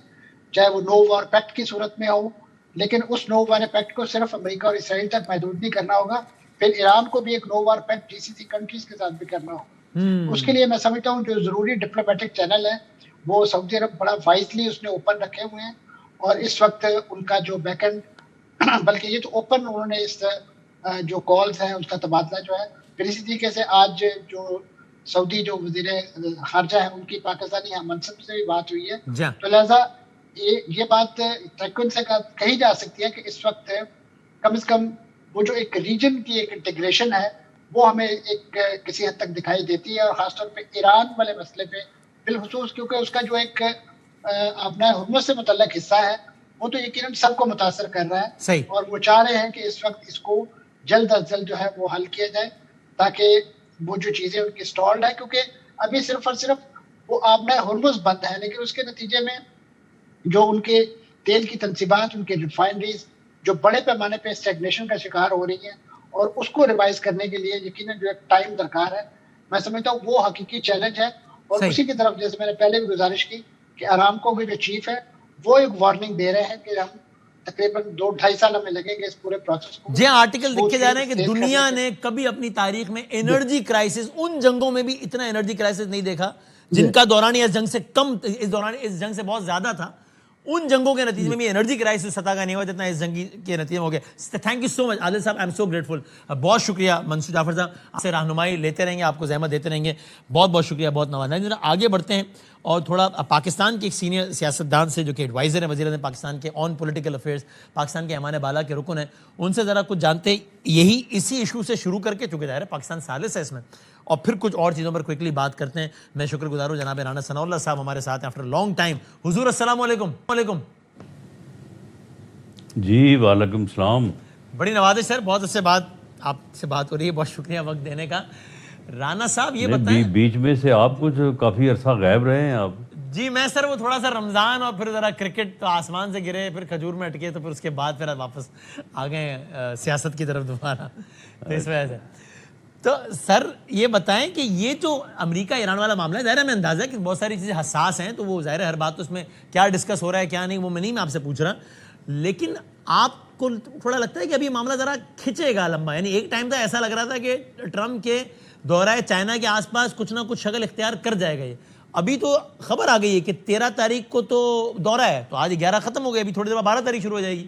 چاہے وہ نو وار پیکٹ کی صورت میں ہو. لیکن اس نو وار پیکٹ کو صرف امریکہ اور اسرائیل تک محدود نہیں کرنا ہوگا، پھر ایران کو بھی ایک نو وار پیکٹ جی سی سی کنٹریز کے ساتھ بھی کرنا ہوگا. اس کے لیے میں سمجھتا ہوں جو ضروری ڈپلومیٹک چینل ہے وہ سعودی عرب بڑا وائزلی اس نے اوپن رکھے ہوئے ہیں، اور اس وقت ان کا جو بیک اینڈ بلکہ یہ تو اوپن انہوں نے اس جو کالز ہیں اس کا تبادلہ جو ہے، پھر اسی طریقے سے آج جو سعودی جو وزیر خارجہ ہیں ان کی پاکستانی ہم منصب سے بھی بات ہوئی ہے، تو لہٰذا یہ بات تیقن سے کہی جا سکتی ہے کہ اس وقت کم از کم وہ جو ایک ریجن کی ایک انٹیگریشن ہے وہ ہمیں ایک کسی حد تک دکھائی دیتی ہے، اور خاص طور پہ ایران والے مسئلے پہ بالخصوص، کیونکہ اس کا جو ایک اپنا حرمت سے متعلق حصہ ہے وہ تو یقیناً سب کو متاثر کر رہا ہے، اور وہ چاہ رہے ہیں کہ اس وقت اس کو جلد از جلد جو ہے وہ حل کیا جائے تاکہ وہ جو چیزیں ان کی سٹالڈ ہے، کیونکہ ابھی صرف اور صرف وہ آبنہ ہرمز بند ہے، لیکن اس کے نتیجے میں جو ان کے تیل کی تنصیبات، ان کے ریفائنریز جو بڑے پیمانے پہ اسٹیگنیشن کا شکار ہو رہی ہیں، اور اس کو ریوائز کرنے کے لیے یقیناً جو ایک ٹائم درکار ہے. میں سمجھتا ہوں وہ حقیقی چیلنج ہے، اور اسی کی طرف جیسے میں نے پہلے بھی گزارش کی کہ آرامکو کے جو چیف ہے وہ ایک وارننگ دے رہے ہیں کہ ہم تقریباً 2-2.5 سال ہمیں لگیں گے اس پورے پروسیس کو. جی آرٹیکل لکھے جا رہے ہیں کہ دنیا نے کبھی اپنی تاریخ میں انرجی کرائسس، ان جنگوں میں بھی اتنا انرجی کرائسس نہیں دیکھا جن کا دوران اس جنگ سے کم، اس دوران اس جنگ سے بہت زیادہ تھا. ان جنگوں کے نتیجے میں بھی انرجی کرائسس سطح کا نہیں ہوا جتنا اس جنگ کے نتیجے میں ہو گیا. تھینک یو سو مچ عادل صاحب، آئی ایم سو گریٹفل. بہت شکریہ منصور جعفر صاحب، آپ سے رہنمائی لیتے رہیں گے، آپ کو زحمت دیتے رہیں گے. بہت بہت شکریہ، بہت نوازا. آگے بڑھتے ہیں اور تھوڑا پاکستان کے ایک سینئر سیاستدان سے جو کہ ایڈوائزر ہیں وزیر اعظم پاکستان کے آن پولیٹیکل افیئرس، پاکستان کے ایمان بالا کے رکن ہیں، ان سے ذرا کچھ جانتے ہیں یہی اسی ایشو سے شروع کر کے، چونکہ ظاہر ہے پاکستان ثالث ہے اس میں، اور پھر کچھ اور چیزوں پر کوئکلی بات کرتے ہیں. میں شکر گزار ہوں جناب رانا ثناء اللہ صاحب ہمارے ساتھ ہیں آفٹر لانگ ٹائم. حضور السلام علیکم. وعلیکم. جی وعلیکم السلام. بڑی نوازش سر، بہت عرصے بعد آپ سے بات ہو رہی ہے، بہت شکریہ وقت دینے کا. رانا صاحب یہ بتائیں، بیچ میں سے آپ کچھ کافی عرصہ غائب رہے ہیں آپ. جی میں سر وہ تھوڑا سا رمضان اور پھر ذرا کرکٹ تو آسمان سے گرے، پھر کھجور میں اٹکے، تو پھر اس کے بعد پھر واپس آ گئے سیاست کی طرف دوبارہ، تو اس وجہ سے. تو سر یہ بتائیں کہ یہ جو امریکہ ایران والا معاملہ ہے، ظاہر ہے ہمیں اندازہ ہے کہ بہت ساری چیزیں حساس ہیں، تو وہ ظاہر ہے ہر بات تو اس میں کیا ڈسکس ہو رہا ہے کیا نہیں وہ میں آپ سے پوچھ رہا، لیکن آپ کو تھوڑا لگتا ہے کہ ابھی معاملہ ذرا کھچے گا لمبا؟ یعنی ایک ٹائم تھا ایسا لگ رہا تھا کہ ٹرمپ کے دورہ چائنا کے آس پاس کچھ نہ کچھ شکل اختیار کر جائے گا. یہ ابھی تو خبر آ گئی ہے کہ 13 تاریخ کو تو دورہ ہے، تو آج 11 ختم ہو گیا، ابھی تھوڑی دیر بعد 12 تاریخ شروع ہو جائے گی.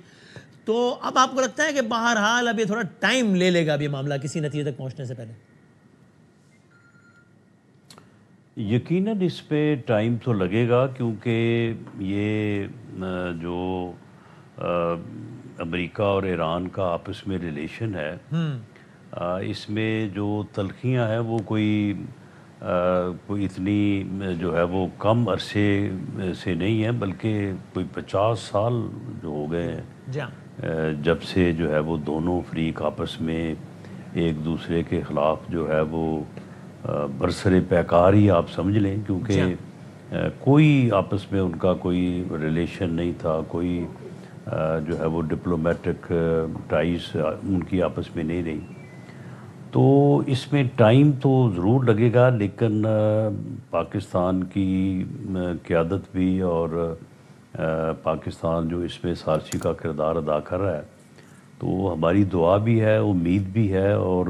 تو اب آپ کو لگتا ہے کہ بہرحال اب یہ تھوڑا ٹائم لے لے گا ابھی معاملہ کسی نتیجے تک پہنچنے سے پہلے؟ یقیناً اس پہ ٹائم تو لگے گا، کیونکہ یہ جو امریکہ اور ایران کا آپس میں ریلیشن ہے، اس میں جو تلخیاں ہیں وہ کوئی اتنی جو ہے وہ کم عرصے سے نہیں ہے، بلکہ کوئی 50 سال جو ہو گئے ہیں جب سے جو ہے وہ دونوں فریق آپس میں ایک دوسرے کے خلاف جو ہے وہ برسر پیکار ہی آپ سمجھ لیں، کیونکہ کوئی آپس میں ان کا کوئی ریلیشن نہیں تھا, کوئی جو ہے وہ ڈپلومیٹک ٹائز ان کی آپس میں نہیں رہی. تو اس میں ٹائم تو ضرور لگے گا, لیکن پاکستان کی قیادت بھی اور پاکستان جو اس میں سارسی کا کردار ادا کر رہا ہے, تو ہماری دعا بھی ہے, امید بھی ہے, اور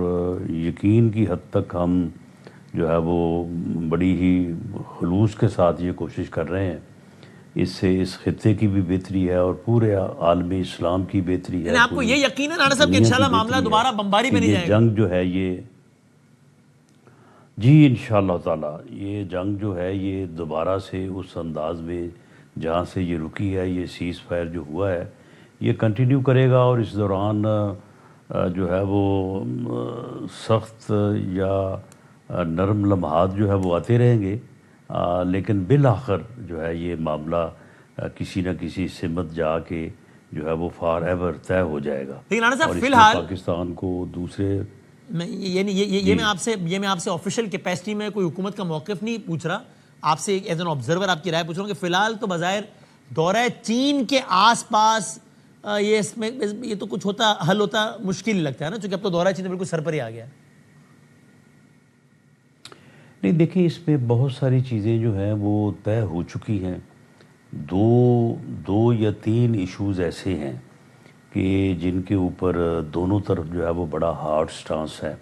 یقین کی حد تک ہم جو ہے وہ بڑی ہی خلوص کے ساتھ یہ کوشش کر رہے ہیں. اس سے اس خطے کی بھی بہتری ہے اور پورے عالم اسلام کی بہتری ہے. آپ کو یہ یقین ہے رانا صاحب کہ انشاءاللہ معاملہ دوبارہ بمباری میں نہیں جائے گا؟ جنگ جو ہے یہ, جی انشاءاللہ تعالی یہ جنگ جو ہے یہ دوبارہ سے اس انداز میں جہاں سے یہ رکی ہے, یہ سیز فائر جو ہوا ہے یہ کنٹینیو کرے گا, اور اس دوران جو ہے وہ سخت یا نرم لمحات جو ہے وہ آتے رہیں گے, لیکن بالآخر جو ہے یہ معاملہ کسی نہ کسی سمت جا کے جو ہے وہ فار ایور طے ہو جائے گا. لیکن رانا صاحب اور اس فی میں الحال پاکستان کو دوسرے یہ میں آپ سے آفیشیل کیپیسٹی میں کوئی حکومت کا موقف نہیں پوچھ رہا, آپ سے ایز این آبزرور آپ کی رائے پوچھ رہا ہوں کہ فی الحال تو بظاہر دورہ چین کے آس پاس یہ تو کچھ ہوتا حل ہوتا مشکل لگتا ہے نا, چونکہ اب تو دورہ چین بالکل سر پر ہی آ گیا ہے. نہیں دیکھیں, اس میں بہت ساری چیزیں جو ہیں وہ طے ہو چکی ہیں. دو یا تین ایشوز ایسے ہیں کہ جن کے اوپر دونوں طرف جو ہے وہ بڑا ہارڈ سٹانس ہے.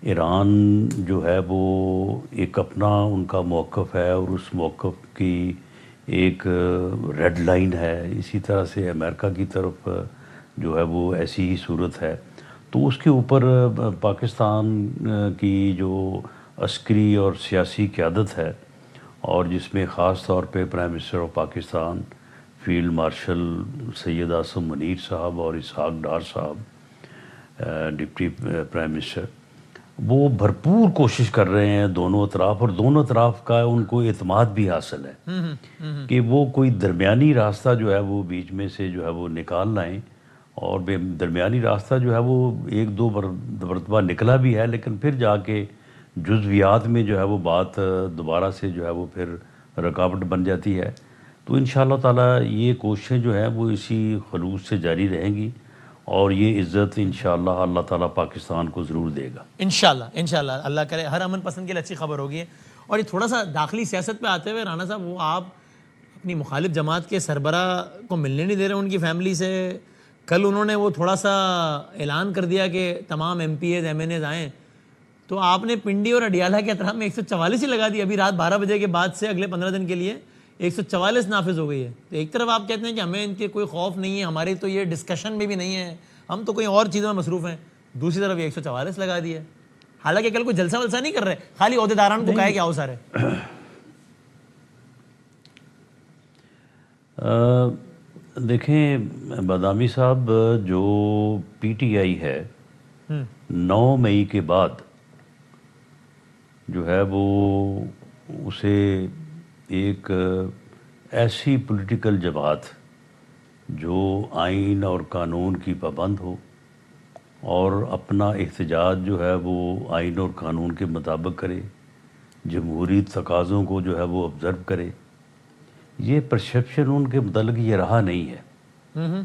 ایران جو ہے وہ ایک اپنا ان کا موقف ہے, اور اس موقف کی ایک ریڈ لائن ہے. اسی طرح سے امریکہ کی طرف جو ہے وہ ایسی ہی صورت ہے. تو اس کے اوپر پاکستان کی جو عسکری اور سیاسی قیادت ہے, اور جس میں خاص طور پہ prime minister of Pakistan field marshal Syed Asim Munir صاحب اور اسحاق ڈار صاحب ڈپٹی پرائم منسٹر, وہ بھرپور کوشش کر رہے ہیں دونوں اطراف, اور دونوں اطراف کا ان کو اعتماد بھی حاصل ہے کہ وہ کوئی درمیانی راستہ جو ہے وہ بیچ میں سے جو ہے وہ نکال لائیں. اور درمیانی راستہ جو ہے وہ ایک دو مرتبہ نکلا بھی ہے, لیکن پھر جا کے جزویات میں جو ہے وہ بات دوبارہ سے جو ہے وہ پھر رکاوٹ بن جاتی ہے. تو انشاءاللہ تعالی یہ کوششیں جو ہیں وہ اسی خلوص سے جاری رہیں گی, اور یہ عزت انشاءاللہ اللہ تعالیٰ پاکستان کو ضرور دے گا. انشاءاللہ اللہ کرے, ہر امن پسند کے لیے اچھی خبر ہوگی. اور یہ تھوڑا سا داخلی سیاست پہ آتے ہوئے رانا صاحب, وہ آپ اپنی مخالف جماعت کے سربراہ کو ملنے نہیں دے رہے ان کی فیملی سے. کل انہوں نے وہ تھوڑا سا اعلان کر دیا کہ تمام MPAs MNAs آئیں, تو آپ نے پنڈی اور اڈیالہ کے اطراف میں 144 ہی لگا دی. ابھی رات 12 بجے کے بعد سے اگلے 15 دن کے لیے 144 نافذ ہو گئی ہے. تو ایک طرف آپ کہتے ہیں کہ ہمیں ان کے کوئی خوف نہیں ہے, ہمارے تو یہ ڈسکشن میں بھی نہیں ہے, ہم تو کوئی اور چیزوں میں مصروف ہیں. دوسری طرف 144 لگا دی ہے, حالانکہ کل کوئی جلسہ ولسہ نہیں کر رہے, خالی عہدیداران کو کہا کہ آؤ سارے. دیکھیں بادامی صاحب, جو پی ٹی آئی ہے 9 مئی کے بعد جو ہے وہ اسے ایک ایسی پولیٹیکل جماعت جو آئین اور قانون کی پابند ہو اور اپنا احتجاج جو ہے وہ آئین اور قانون کے مطابق کرے, جمہوری تقاضوں کو جو ہے وہ آبزرو کرے, یہ پرسیپشن ان کے متعلق یہ رہا نہیں ہے.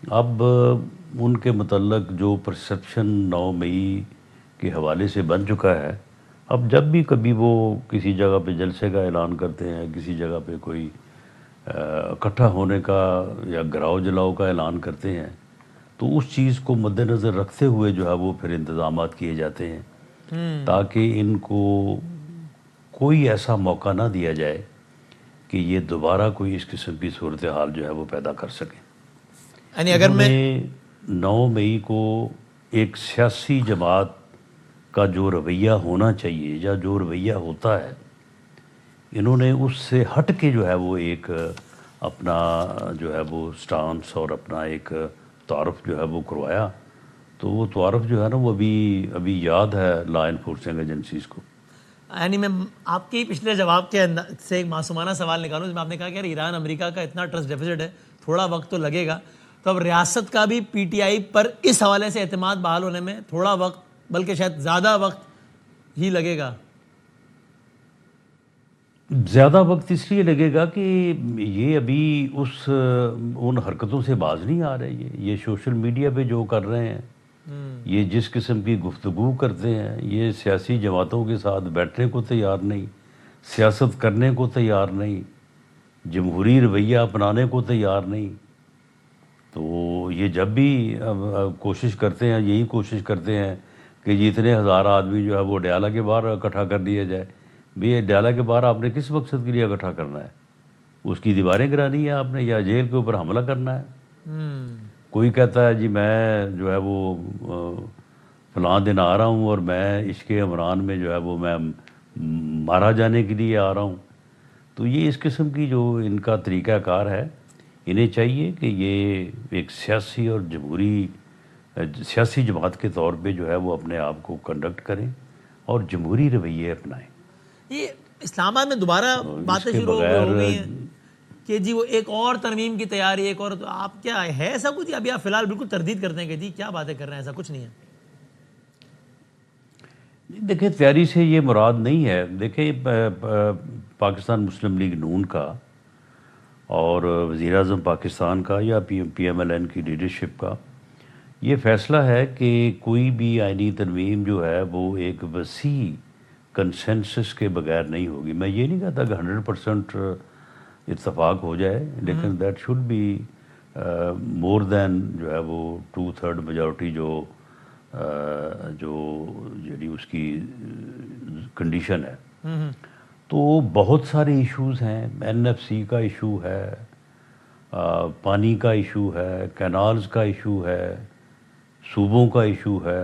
اب ان کے متعلق جو پرسیپشن 9 مئی کے حوالے سے بن چکا ہے, اب جب بھی کبھی وہ کسی جگہ پہ جلسے کا اعلان کرتے ہیں, کسی جگہ پہ کوئی اکٹھا ہونے کا یا گراؤ جلاؤ کا اعلان کرتے ہیں, تو اس چیز کو مد نظر رکھتے ہوئے جو ہے وہ پھر انتظامات کیے جاتے ہیں تاکہ ان کو کوئی ایسا موقع نہ دیا جائے کہ یہ دوبارہ کوئی اس قسم کی صورتحال جو ہے وہ پیدا کر سکیں. یعنی اگر میں 9 مئی کو ایک سیاسی جماعت کا جو رویہ ہونا چاہیے یا جو رویہ ہوتا ہے, انہوں نے اس سے ہٹ کے جو ہے وہ ایک اپنا جو ہے وہ سٹانس اور اپنا ایک تعارف جو ہے وہ کروایا. تو وہ تعارف جو ہے نا وہ ابھی یاد ہے لا انفورسنگ ایجنسیز کو. یعنی میں آپ کے پچھلے جواب کے سے ایک معصومانہ سوال نکالوں, جس میں آپ نے کہا کہ ایران امریکہ کا اتنا ٹرسٹ ڈیفیسٹ ہے, تھوڑا وقت تو لگے گا. تو اب ریاست کا بھی پی ٹی آئی پر اس حوالے سے اعتماد بحال ہونے میں تھوڑا وقت بلکہ شاید زیادہ وقت ہی لگے گا. زیادہ وقت اس لیے لگے گا کہ یہ ابھی ان حرکتوں سے باز نہیں آ رہے. یہ سوشل میڈیا پہ جو کر رہے ہیں, یہ جس قسم کی گفتگو کرتے ہیں, یہ سیاسی جماعتوں کے ساتھ بیٹھنے کو تیار نہیں, سیاست کرنے کو تیار نہیں, جمہوری رویہ اپنانے کو تیار نہیں. تو یہ جب بھی کوشش کرتے ہیں, یہی کوشش کرتے ہیں کہ یہ اتنے ہزار آدمی جو ہے وہ ڈیالہ کے باہر اکٹھا کر دیا جائے. بھی ڈیالہ کے باہر آپ نے کس مقصد کے لیے اکٹھا کرنا ہے؟ اس کی دیواریں گرانی ہے آپ نے, یا جیل کے اوپر حملہ کرنا ہے؟ کوئی کہتا ہے جی میں جو ہے وہ فلاں دن آ رہا ہوں اور میں عشق عمران میں جو ہے وہ میں مارا جانے کے لیے آ رہا ہوں. تو یہ اس قسم کی جو ان کا طریقہ کار ہے, انہیں چاہیے کہ یہ ایک سیاسی اور سیاسی جماعت کے طور پہ جو ہے وہ اپنے آپ کو کنڈکٹ کریں اور جمہوری رویے اپنائیں. یہ اسلام آباد میں دوبارہ باتیں شروع ہو گئی ہیں کہ جی وہ ایک اور ترمیم کی تیاری, ایک اور, آپ کیا ہے ایسا کچھ, ابھی آپ فی الحال بالکل تردید کرتے ہیں کہ جی کیا باتیں کر رہے ہیں, ایسا کچھ نہیں ہے؟ دیکھیں تیاری سے یہ مراد نہیں ہے. دیکھیں پاکستان مسلم لیگ نون کا اور وزیر اعظم پاکستان کا یا پی ایم ایل این کی لیڈرشپ کا یہ فیصلہ ہے کہ کوئی بھی آئینی ترمیم جو ہے وہ ایک وسیع کنسنسس کے بغیر نہیں ہوگی. میں یہ نہیں کہتا کہ 100% اتفاق ہو جائے, لیکن دیٹ شوڈ بی مور دین جو ہے وہ 2/3 میجورٹی جو یعنی اس کی کنڈیشن ہے. تو بہت سارے ایشوز ہیں, این ایف سی کا ایشو ہے, پانی کا ایشو ہے, کینالز کا ایشو ہے, صوبوں کا ایشو ہے.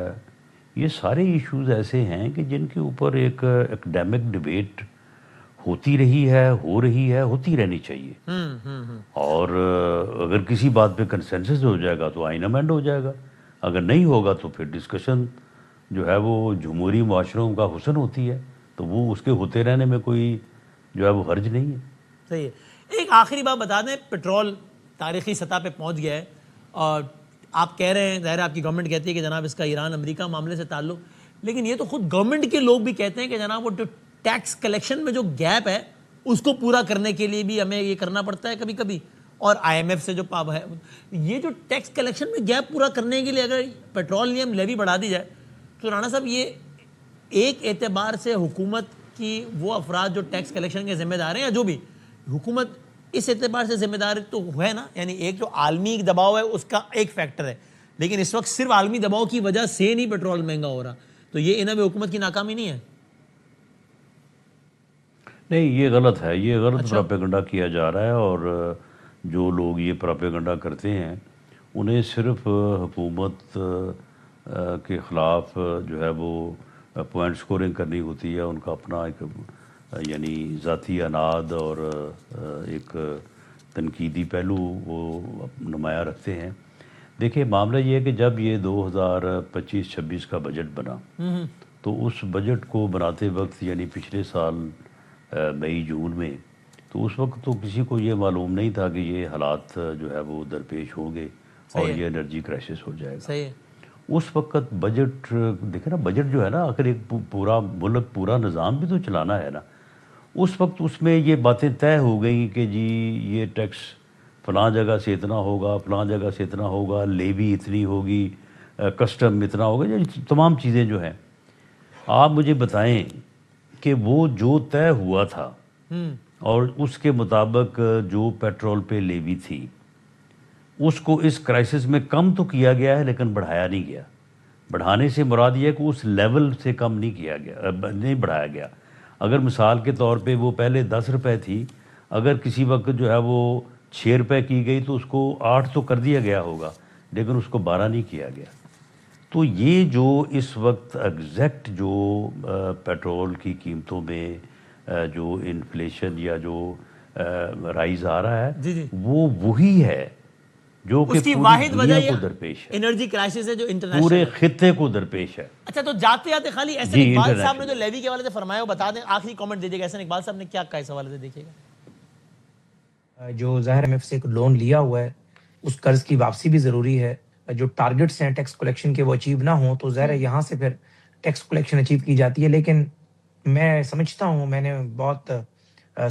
یہ سارے ایشوز ایسے ہیں کہ جن کے اوپر ایک اکیڈیمک ڈبیٹ ہوتی رہی ہے, ہوتی رہنی چاہیے. اور اگر کسی بات پہ کنسنسس ہو جائے گا تو آئین امینڈ ہو جائے گا, اگر نہیں ہوگا تو پھر ڈسکشن جو ہے وہ جمہوری معاشروں کا حسن ہوتی ہے, تو وہ اس کے ہوتے رہنے میں کوئی جو ہے وہ حرج نہیں ہے. صحیح ہے. ایک آخری بات بتا دیں, پیٹرول تاریخی سطح پہ پہنچ گیا ہے اور آپ کہہ رہے ہیں, ظاہر آپ کی گورنمنٹ کہتی ہے کہ جناب اس کا ایران امریکہ معاملے سے تعلق, لیکن یہ تو خود گورنمنٹ کے لوگ بھی کہتے ہیں کہ جناب وہ جو ٹیکس کلیکشن میں جو گیپ ہے اس کو پورا کرنے کے لیے بھی ہمیں یہ کرنا پڑتا ہے کبھی کبھی, اور آئی ایم ایف سے جو ہے یہ جو ٹیکس کلیکشن میں گیپ پورا کرنے کے لیے اگر پیٹرولیم لیوی بڑھا دی جائے تو رانا صاحب یہ ایک اعتبار سے حکومت کی وہ افراد جو ٹیکس کلیکشن کے ذمہ دار ہیں, یا جو بھی حکومت اس اعتبار سے ذمہ دار تو ہے نا, یعنی ایک جو عالمی دباؤ ہے اس کا ایک فیکٹر ہے, لیکن اس وقت صرف عالمی دباؤ کی وجہ سے نہیں پیٹرول مہنگا ہو رہا, تو یہ انہیں حکومت کی ناکامی نہیں ہے؟ نہیں, یہ غلط ہے, یہ غلط پراپیگنڈا کیا جا رہا ہے. اور جو لوگ یہ پراپیگنڈا کرتے ہیں انہیں صرف حکومت کے خلاف جو ہے وہ پوائنٹ سکورنگ کرنی ہوتی ہے. ان کا اپنا ایک یعنی ذاتی اناد اور ایک تنقیدی پہلو وہ نمایاں رکھتے ہیں. دیکھیں معاملہ یہ ہے کہ جب یہ 2025-26 کا بجٹ بنا تو اس بجٹ کو بناتے وقت یعنی پچھلے سال مئی جون میں, تو اس وقت تو کسی کو یہ معلوم نہیں تھا کہ یہ حالات جو ہے وہ درپیش ہوں گے اور یہ انرجی کرائسس ہو جائے گا. اس وقت بجٹ دیکھیں نا, بجٹ جو ہے نا آخر ایک پورا ملک پورا نظام بھی تو چلانا ہے نا. اس وقت اس میں یہ باتیں طے ہو گئیں کہ جی یہ ٹیکس فلاں جگہ سے اتنا ہوگا, فلاں جگہ سے اتنا ہوگا, لیوی اتنی ہوگی, کسٹم اتنا ہوگا, یہ تمام چیزیں جو ہیں. آپ مجھے بتائیں کہ وہ جو طے ہوا تھا اور اس کے مطابق جو پیٹرول پہ لیوی تھی اس کو اس کرائسس میں کم تو کیا گیا ہے لیکن بڑھایا نہیں گیا. بڑھانے سے مراد یہ ہے کہ اس لیول سے کم نہیں کیا گیا, نہیں بڑھایا گیا. اگر مثال کے طور پہ وہ پہلے 10 روپے تھی, اگر کسی وقت جو ہے وہ 6 روپے کی گئی تو اس کو 8 تو کر دیا گیا ہوگا, لیکن اس کو 12 نہیں کیا گیا. تو یہ جو اس وقت ایگزیکٹ جو پیٹرول کی قیمتوں میں جو انفلیشن یا جو رائز آ رہا ہے وہ وہی ہے جو کہ پوری دنیا کو درپیش ہے, انرجی کرائسس ہے جو انٹرنیشنل پورے خطے کو درپیش ہے. اچھا, تو جاتے جاتے خالی احسن اقبال صاحب نے جو لیوی کے حوالے سے فرمایا وہ بتا دیں, آخری کامنٹ دیجیے گا. احسن اقبال صاحب نے کیا کہا اس حوالے سے, دیکھیے گا. جو ظاہر ایم ایف سے ایک لون لیا ہوا ہے اس قرض کی واپسی بھی ضروری ہے. جو ٹارگٹس ہیں ٹیکس کلیکشن کے وہ اچیو نہ ہوں تو ظاہر ہے یہاں سے پھر ٹیکس کلیکشن اچیو کی جاتی ہے. لیکن میں سمجھتا ہوں, میں نے بہت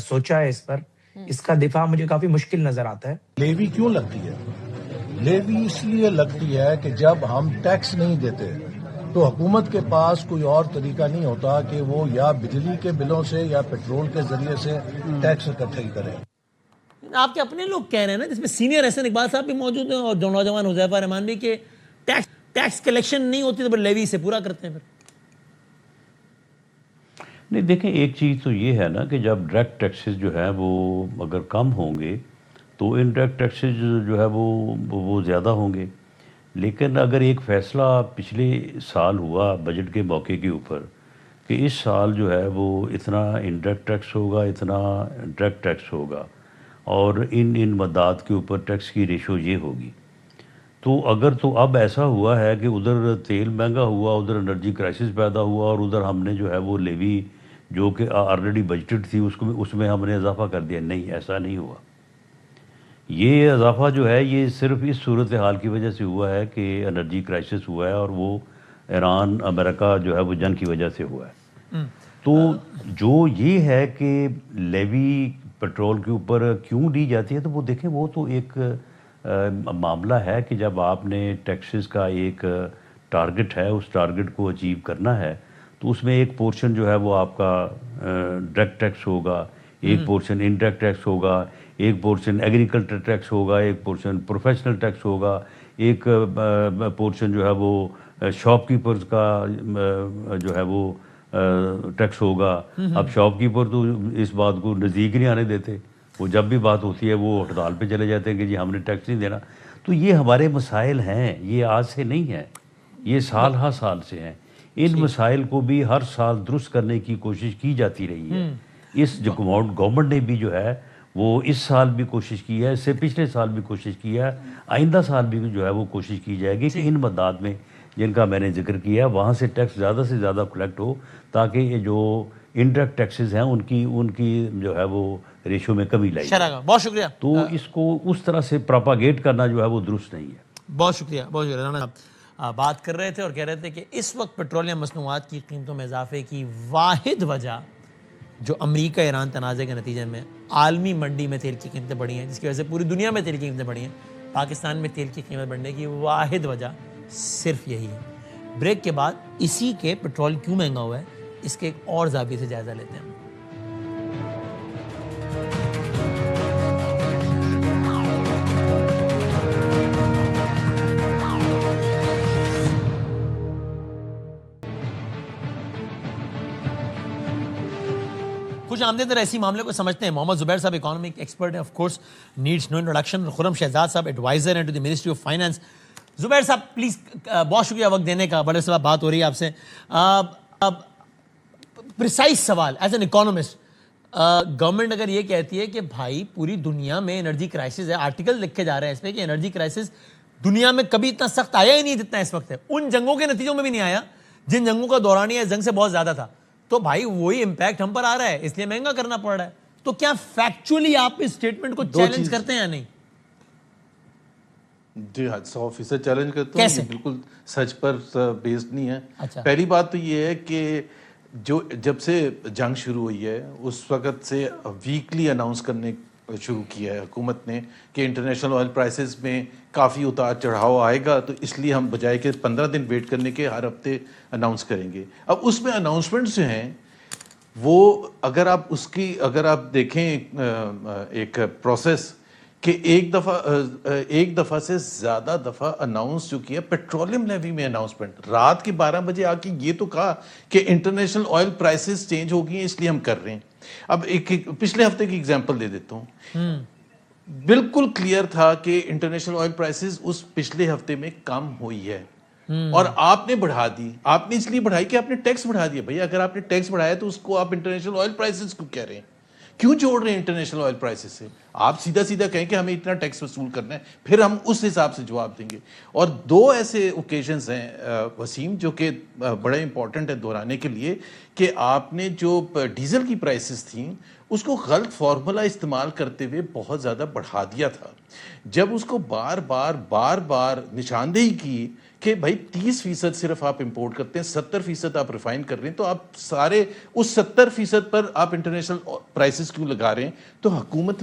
سوچا ہے اس پر. اس کا دفاع مجھے کافی مشکل نظر آتا ہے. لیوی کیوں لگتی ہے؟ لیوی اس لیے لگتی ہے کہ جب ہم ٹیکس نہیں دیتے تو حکومت کے پاس کوئی اور طریقہ نہیں ہوتا کہ وہ یا بجلی کے بلوں سے یا پیٹرول کے ذریعے سے ٹیکس اکٹھے کرے. آپ کے اپنے لوگ کہہ رہے ہیں نا، جس میں سینئر احسن اقبال صاحب بھی موجود ہیں اور جو نوجوان حذیفہ رحمان بھی، کہ ٹیکس کلیکشن نہیں ہوتی تو پھر لیوی سے پورا کرتے ہیں. پھر نہیں، دیکھیں ایک چیز تو یہ ہے نا کہ جب ڈائریکٹ ٹیکسز جو ہے وہ اگر کم ہوں گے تو انڈائریکٹ ٹیکسز جو ہے وہ زیادہ ہوں گے. لیکن اگر ایک فیصلہ پچھلے سال ہوا بجٹ کے موقع کے اوپر کہ اس سال جو ہے وہ اتنا انڈائریکٹ ٹیکس ہوگا، اتنا ڈائریکٹ ٹیکس ہوگا، اور ان مدات کے اوپر ٹیکس کی ریشو یہ ہوگی، تو اگر تو اب ایسا ہوا ہے کہ ادھر تیل مہنگا ہوا، ادھر انرجی کرائسس پیدا ہوا، اور ادھر ہم نے جو ہے وہ لیوی جو کہ آلریڈی بجٹڈ تھی اس میں ہم نے اضافہ کر دیا. نہیں، ایسا نہیں ہوا. یہ اضافہ جو ہے یہ صرف اس صورتحال کی وجہ سے ہوا ہے کہ انرجی کرائسس ہوا ہے، اور وہ ایران امریکہ جو ہے وہ جنگ کی وجہ سے ہوا ہے. تو جو یہ ہے کہ لیوی پیٹرول کے اوپر کیوں دی جاتی ہے، تو وہ دیکھیں وہ تو ایک معاملہ ہے کہ جب آپ نے ٹیکسز کا ایک ٹارگٹ ہے، اس ٹارگٹ کو اچیو کرنا ہے، تو اس میں ایک پورشن جو ہے وہ آپ کا ڈائریکٹ ٹیکس ہوگا، ایک پورشن انڈائریکٹ ٹیکس ہوگا، ایک پورشن ایگریکلچر ٹیکس ہوگا، ایک پورشن پروفیشنل ٹیکس ہوگا، ایک پورشن جو ہے وہ شاپ کیپرز کا جو ہے وہ ٹیکس ہوگا. اب شاپ کیپر تو اس بات کو نزدیک نہیں آنے دیتے، وہ جب بھی بات ہوتی ہے وہ ہڑتال پہ چلے جاتے ہیں کہ جی ہم نے ٹیکس نہیں دینا. تو یہ ہمارے مسائل ہیں، یہ آج سے نہیں ہیں، یہ سال ہر سال سے ہیں. ان مسائل کو بھی ہر سال درست کرنے کی کوشش کی جاتی رہی ہے. اس گورنمنٹ نے بھی جو ہے وہ اس سال بھی کوشش کی ہے، اس سے پچھلے سال بھی کوشش کی ہے، آئندہ سال بھی جو ہے وہ کوشش کی جائے گی کہ ان مدات میں جن کا میں نے ذکر کیا وہاں سے ٹیکس زیادہ سے زیادہ کلیکٹ ہو، تاکہ یہ جو انڈائریکٹ ٹیکسز ہیں ان کی جو ہے وہ ریشو میں کمی لائی جائے. بہت شکریہ. تو اس کو اس طرح سے پراپاگیٹ کرنا جو ہے وہ درست نہیں ہے. بہت شکریہ. بہت شکریہ. رانا صاحب بات کر رہے تھے اور کہہ رہے تھے کہ اس وقت پیٹرولیم مصنوعات کی قیمتوں میں اضافے کی واحد وجہ جو امریکہ ایران تنازع کے نتیجے میں عالمی منڈی میں تیل کی قیمتیں بڑھی ہیں، جس کی وجہ سے پوری دنیا میں تیل کی قیمتیں بڑھی ہیں، پاکستان میں تیل کی قیمت بڑھنے کی واحد وجہ صرف یہی ہے. بریک کے بعد اسی کے پیٹرول کیوں مہنگا ہوا ہے اس کے ایک اور زاویے سے جائزہ لیتے ہیں. خوش آمدید. ایسی معاملے کو سمجھتے ہیں. محمد زبیر صاحب اکانومک ایکسپرٹ ہیں، of course needs no introduction. Khurram Shahzad صاحب ایڈوائزر ہیں to the ministry of finance. Zubair صاحب پلیز، بہت شکریہ وقت دینے کا. بڑے صاحب بات ہو رہی ہے آپ سے. پریسائز سوال ایز این اکانومسٹ، گورنمنٹ اگر یہ کہتی ہے کہ بھائی پوری دنیا میں انرجی کرائسس ہے، آرٹیکل لکھے جا رہے ہیں اس پہ کہ انرجی کرائسس دنیا میں کبھی اتنا سخت آیا ہی نہیں جتنا اس وقت ہے، ان جنگوں کے نتیجوں میں بھی نہیں آیا جن جنگوں کا دورانیہ اس جنگ سے بہت زیادہ تھا، تو بھائی وہی امپیکٹ ہم پر آ رہا ہے، اس لیے مہنگا کرنا پڑ رہا ہے. تو کیا فیکچولی آپ اس اسٹیٹمنٹ کو چیلنج کرتے ہیں یا نہیں؟ جی ہاں، 100% چیلنج کرتا ہوں. یہ بالکل سچ پر بیسڈ نہیں ہے. پہلی بات تو یہ ہے کہ جب سے جنگ شروع ہوئی ہے اس وقت سے ویکلی اناؤنس کرنے شروع کیا ہے حکومت نے کہ انٹرنیشنل آئل پرائسز میں کافی اتار چڑھاؤ آئے گا، تو اس لیے ہم بجائے کہ 15 دن ویٹ کرنے کے ہر ہفتے اناؤنس کریں گے. اب اس میں اناؤنسمنٹس جو ہیں وہ اگر آپ دیکھیں ایک پروسیس کہ ایک دفعہ سے زیادہ دفعہ اناؤنس جو کیا پیٹرولیم لیوی میں اناؤنسمنٹ رات کے 12 بجے آ کے یہ تو کہا کہ انٹرنیشنل آئل پرائسز چینج ہو گئی ہیں اس لیے ہم کر رہے ہیں. اب ایک پچھلے ہفتے کی ایگزامپل دے دیتا ہوں. بالکل کلیئر تھا کہ انٹرنیشنل آئل پرائسز اس پچھلے ہفتے میں کم ہوئی ہے اور آپ نے بڑھا دی. آپ نے اس لیے بڑھائی کہ آپ نے ٹیکس بڑھا دیا. بھائی اگر آپ نے ٹیکس بڑھایا تو اس کو آپ انٹرنیشنل آئل پرائسز کیوں کہہ رہے ہیں، کیوں جوڑ رہے ہیں انٹرنیشنل آئل پرائسز سے؟ آپ سیدھا کہیں کہ ہمیں اتنا ٹیکس وصول کرنا ہے، پھر ہم اس حساب سے جواب دیں گے. اور 2 ایسے اوکیزنز ہیں وسیم جو کہ بڑے امپورٹنٹ ہے دہرانے کے لیے کہ آپ نے جو ڈیزل کی پرائسز تھیں اس کو غلط فارمولا استعمال کرتے ہوئے بہت زیادہ بڑھا دیا تھا. جب اس کو بار بار نشاندہی کی کہ بھائی 30% صرف آپ امپورٹ کرتے ہیں, 70% آپ ریفائن کر رہے ہیں, تو آپ سارے اس 70% پر آپ انٹرنیشنل پرائسز کیوں لگا رہے ہیں؟ تو حکومت